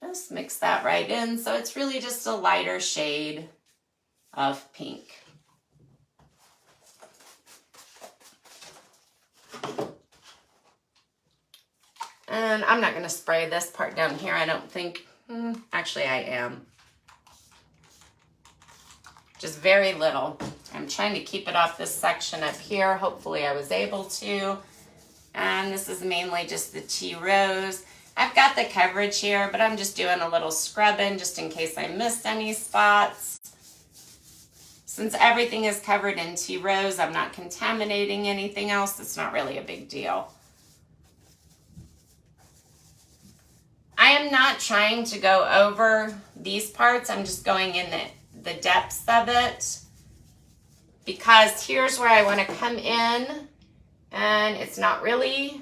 just mix that right in. So it's really just a lighter shade of pink. And I'm not gonna spray this part down here, I don't think. Actually, I am. Just very little. I'm trying to keep it off this section up here. Hopefully I was able to. And this is mainly just the tea rose. I've got the coverage here, but I'm just doing a little scrubbing just in case I missed any spots. Since everything is covered in tea rose, I'm not contaminating anything else. It's not really a big deal. I am not trying to go over these parts. I'm just going in the depths of it, because here's where I want to come in, and it's not really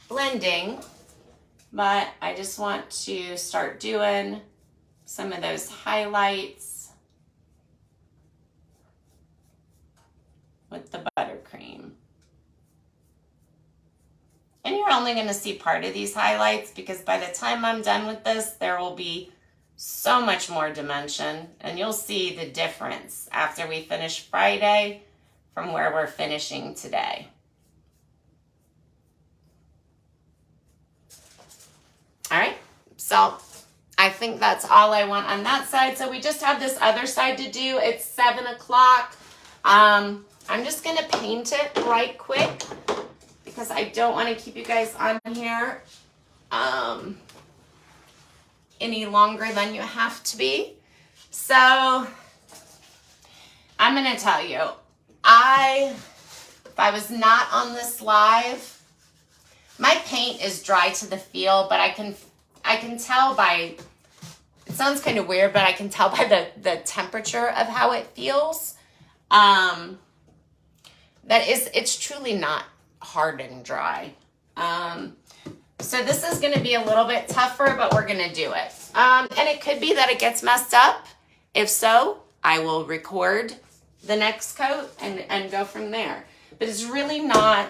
blending, but I just want to start doing some of those highlights with the buttercream. And you're only going to see part of these highlights, because by the time I'm done with this, there will be so much more dimension, and you'll see the difference after we finish Friday from where we're finishing today. All right, so I think that's all I want on that side. So we just have this other side to do. It's 7 o'clock. I'm just gonna paint it right quick because I don't want to keep you guys on here any longer than you have to be. So I'm gonna tell you, if I was not on this live, my paint is dry to the feel, but I can tell by, it sounds kind of weird, but I can tell by the temperature of how it feels, that it's truly not hard and dry. So this is going to be a little bit tougher, but we're going to do it. And it could be that it gets messed up. If so, I will record the next coat and go from there. But it's really not,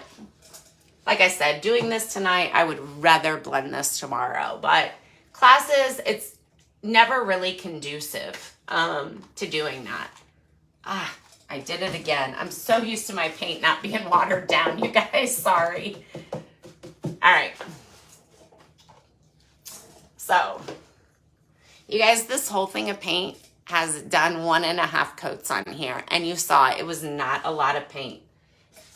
like I said, doing this tonight, I would rather blend this tomorrow. But classes, it's never really conducive to doing that. I did it again. I'm so used to my paint not being watered down, you guys. Sorry. All right. So, you guys, this whole thing of paint has done 1.5 coats on here. And you saw it was not a lot of paint.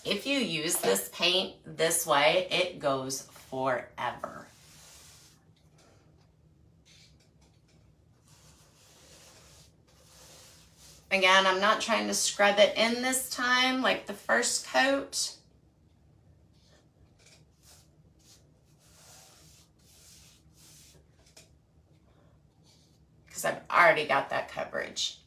If you use this paint this way, it goes forever. Again, I'm not trying to scrub it in this time like the first coat. Because I've already got that coverage.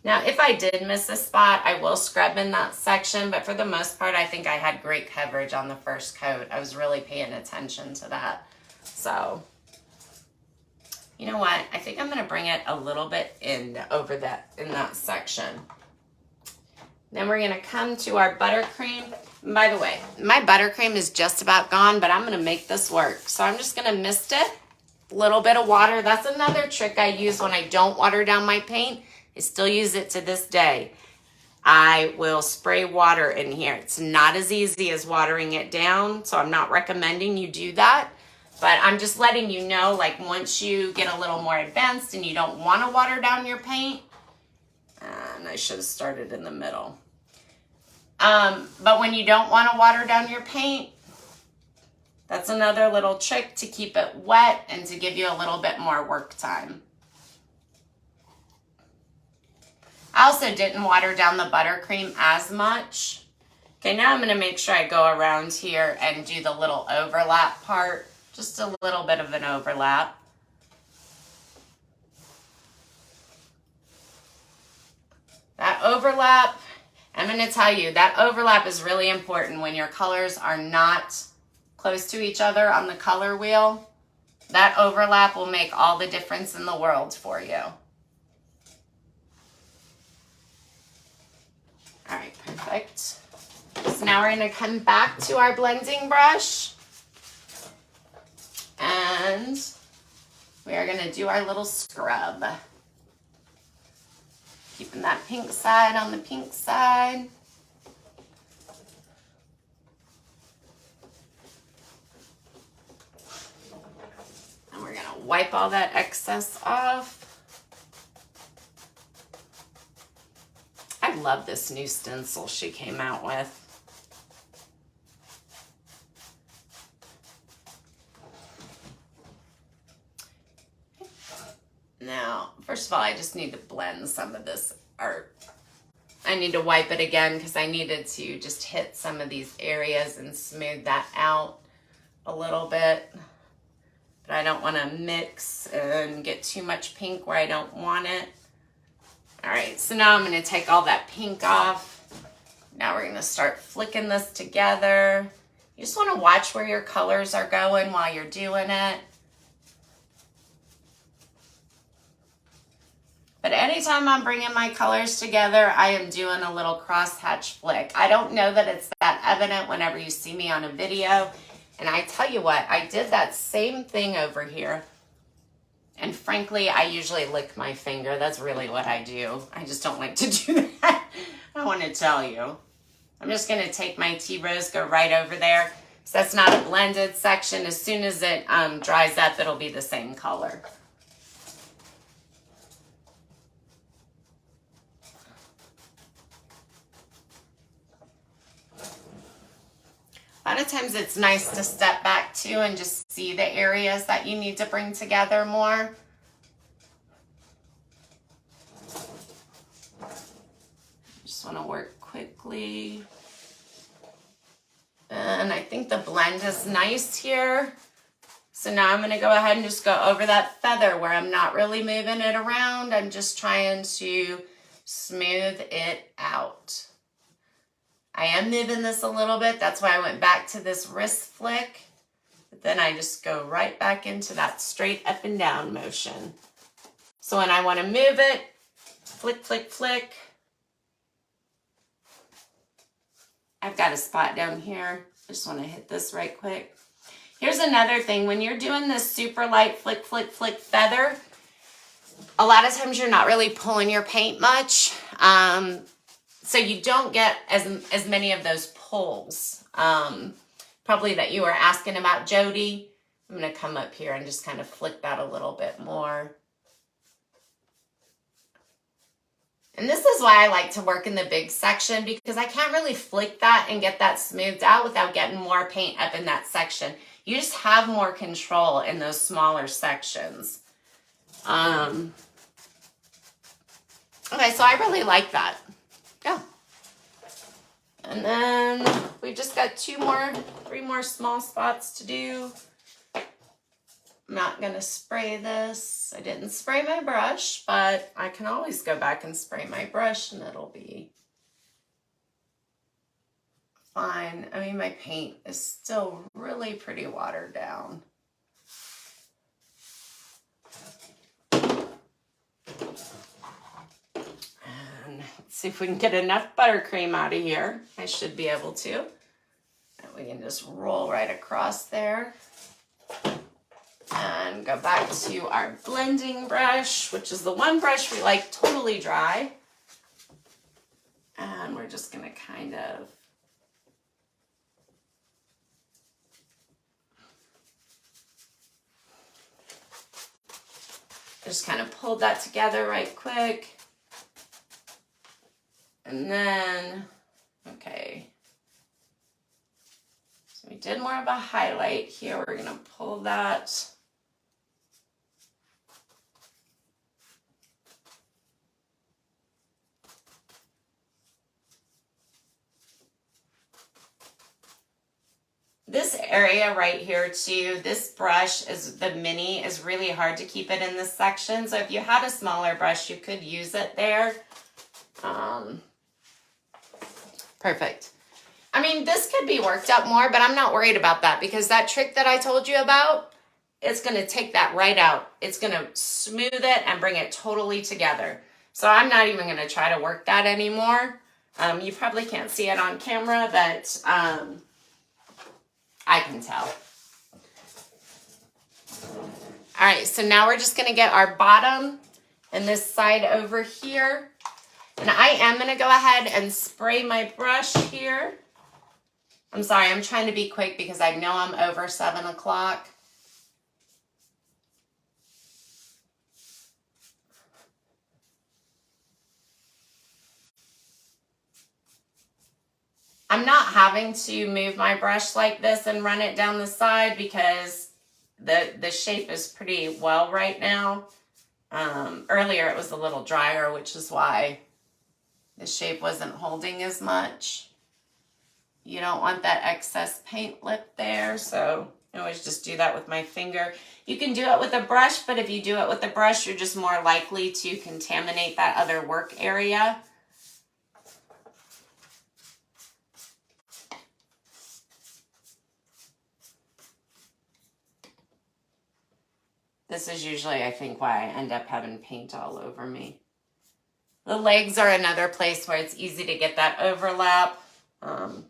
Now, if I did miss a spot, I will scrub in that section, but for the most part, I think I had great coverage on the first coat. I was really paying attention to that. So, you know what? I think I'm going to bring it a little bit in that section. Then we're going to come to our buttercream. And by the way, my buttercream is just about gone, but I'm going to make this work. So I'm just going to mist it. A little bit of water. That's another trick I use when I don't water down my paint. I still use it to this day. I will spray water in here. It's not as easy as watering it down, so I'm not recommending you do that. But I'm just letting you know, like, once you get a little more advanced and you don't want to water down your paint, and I should have started in the middle. But when you don't want to water down your paint, That's another little trick to keep it wet and to give you a little bit more work time. I also didn't water down the buttercream as much. Okay, now I'm going to make sure I go around here and do the little overlap part. Just a little bit of an overlap. That overlap, I'm going to tell you, that overlap is really important when your colors are not close to each other on the color wheel. That overlap will make all the difference in the world for you. All right, perfect. So now we're going to come back to our blending brush. And we are going to do our little scrub. Keeping that pink side on the pink side. And we're going to wipe all that excess off. I love this new stencil she came out with. Now, first of all, I just need to blend some of this art. I need to wipe it again because I needed to just hit some of these areas and smooth that out a little bit. But I don't want to mix and get too much pink where I don't want it. All right, so now I'm going to take all that pink off. Now we're going to start flicking this together. You just want to watch where your colors are going while you're doing it. But anytime I'm bringing my colors together, I am doing a little crosshatch flick. I don't know that it's that evident whenever you see me on a video. And I tell you what, I did that same thing over here. And frankly, I usually lick my finger. That's really what I do. I just don't like to do that. I want to tell you. I'm just going to take my tea rose, go right over there. So that's not a blended section. As soon as it dries up, it'll be the same color. A lot of times it's nice to step back too and just see the areas that you need to bring together more. Just want to work quickly. And I think the blend is nice here. So now I'm going to go ahead and just go over that feather where I'm not really moving it around. I'm just trying to smooth it out. I am moving this a little bit. That's why I went back to this wrist flick. But then I just go right back into that straight up and down motion. So when I want to move it, flick, flick, flick. I've got a spot down here. I just want to hit this right quick. Here's another thing. When you're doing this super light flick, flick, flick feather, a lot of times you're not really pulling your paint much. So you don't get as many of those pulls, probably that you were asking about, Jody. I'm going to come up here and just kind of flick that a little bit more. And this is why I like to work in the big section, because I can't really flick that and get that smoothed out without getting more paint up in that section. You just have more control in those smaller sections. Okay, so I really like that. Yeah. And then we've just got three more small spots to do. I'm not going to spray this. I didn't spray my brush, but I can always go back and spray my brush and it'll be fine. I mean, my paint is still really pretty watered down. Let's see if we can get enough buttercream out of here. I should be able to. And we can just roll right across there. And go back to our blending brush, which is the one brush we like totally dry. And we're just going to kind of pull that together right quick. And then, okay, so we did more of a highlight here. We're going to pull that. This area right here too, this brush is, the mini is really hard to keep it in this section. So if you had a smaller brush, you could use it there. Perfect. I mean, this could be worked up more, but I'm not worried about that because that trick that I told you about, it's going to take that right out. It's going to smooth it and bring it totally together. So I'm not even going to try to work that anymore. You probably can't see it on camera, but I can tell. All right, so now we're just going to get our bottom and this side over here. And I am going to go ahead and spray my brush here. I'm sorry, I'm trying to be quick because I know I'm over 7 o'clock. I'm not having to move my brush like this and run it down the side because the shape is pretty well right now. Earlier it was a little drier, which is why the shape wasn't holding as much. You don't want that excess paint lip there, so I always just do that with my finger. You can do it with a brush, but if you do it with a brush, you're just more likely to contaminate that other work area. This is usually, I think, why I end up having paint all over me. The legs are another place where it's easy to get that overlap.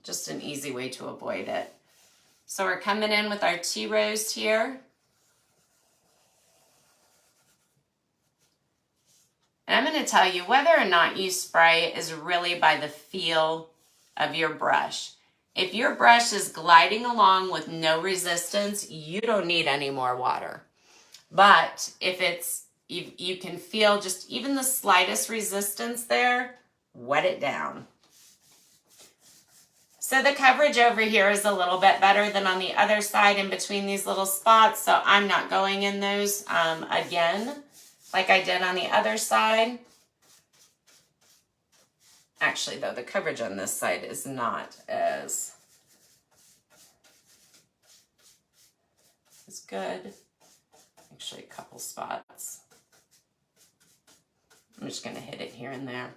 Just an easy way to avoid it. So we're coming in with our T-rose here. And I'm going to tell you, whether or not you spray is really by the feel of your brush. If your brush is gliding along with no resistance, you don't need any more water. But if it's, you can feel just even the slightest resistance there, wet it down. So the coverage over here is a little bit better than on the other side in between these little spots. So I'm not going in those again, like I did on the other side. Actually, though, the coverage on this side is not as good. Actually, a couple spots. I'm just going to hit it here and there.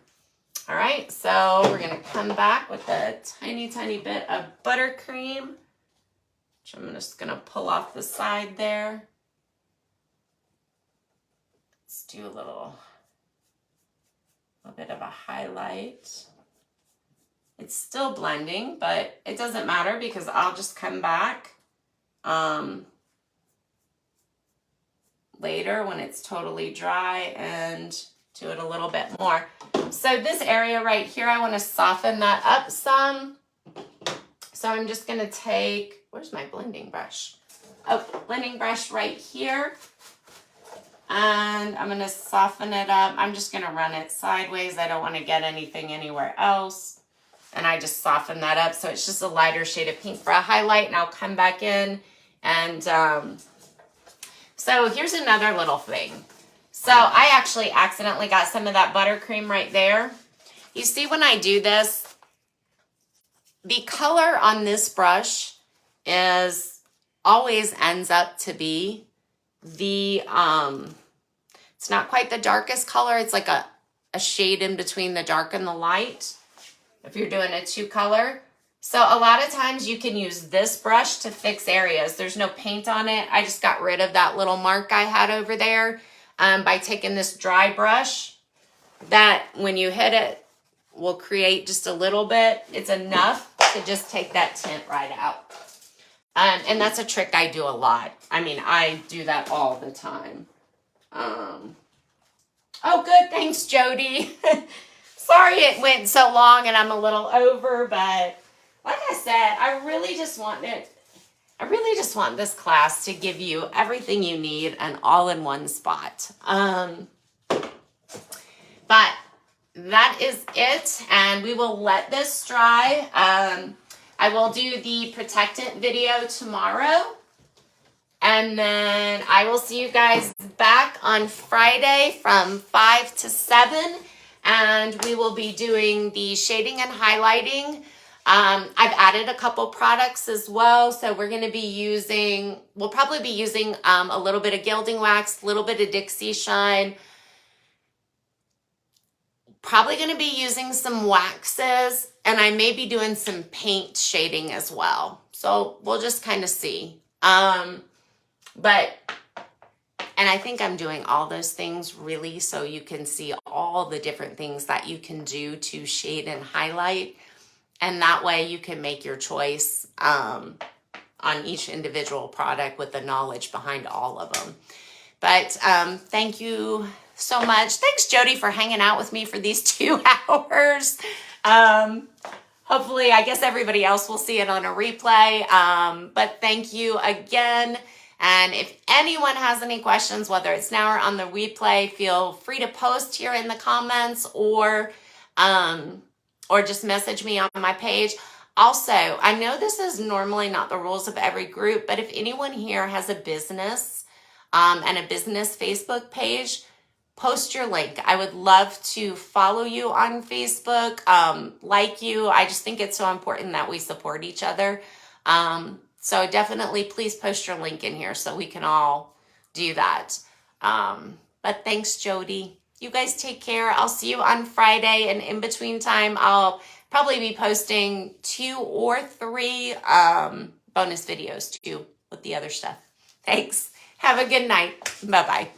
All right, so we're going to come back with a tiny, tiny bit of buttercream, which I'm just going to pull off the side there. Let's do a little bit of a highlight. It's still blending, but it doesn't matter because I'll just come back later when it's totally dry and do it a little bit more. So this area right here, I want to soften that up some. So I'm just going to take, where's my blending brush? Oh, blending brush right here. And I'm going to soften it up. I'm just going to run it sideways. I don't want to get anything anywhere else. And I just soften that up. So it's just a lighter shade of pink for a highlight. And I'll come back in and so here's another little thing. So I actually accidentally got some of that buttercream right there. You see when I do this, the color on this brush is always ends up to be the, it's not quite the darkest color. It's like a shade in between the dark and the light if you're doing a 2-color. So a lot of times you can use this brush to fix areas. There's no paint on it. I just got rid of that little mark I had over there by taking this dry brush that when you hit it will create just a little bit. It's enough to just take that tint right out. And that's a trick I do a lot. I mean, I do that all the time. Oh, good. Thanks, Jody. Sorry it went so long and I'm a little over, but like I said, I really just want this class to give you everything you need and all in one spot. But that is it, and we will let this dry. I will do the protectant video tomorrow. And then I will see you guys back on Friday from 5 to 7. And we will be doing the shading and highlighting. I've added a couple products as well. So we're going to be using, we'll probably be using a little bit of gilding wax, a little bit of Dixie Shine. Probably going to be using some waxes. And I may be doing some paint shading as well. So we'll just kind of see. And I think I'm doing all those things really so you can see all the different things that you can do to shade and highlight. And that way you can make your choice on each individual product with the knowledge behind all of them. But thank you so much. Thanks, Jody, for hanging out with me for these 2 hours. Hopefully, I guess everybody else will see it on a replay. But thank you again. And if anyone has any questions, whether it's now or on the replay, feel free to post here in the comments or just message me on my page. Also, I know this is normally not the rules of every group, but if anyone here has a business and a business Facebook page, post your link. I would love to follow you on Facebook, like you. I just think it's so important that we support each other. So definitely please post your link in here so we can all do that. But thanks, Jody. You guys take care. I'll see you on Friday, and in between time, I'll probably be posting 2 or 3 bonus videos too with the other stuff. Thanks. Have a good night. Bye-bye.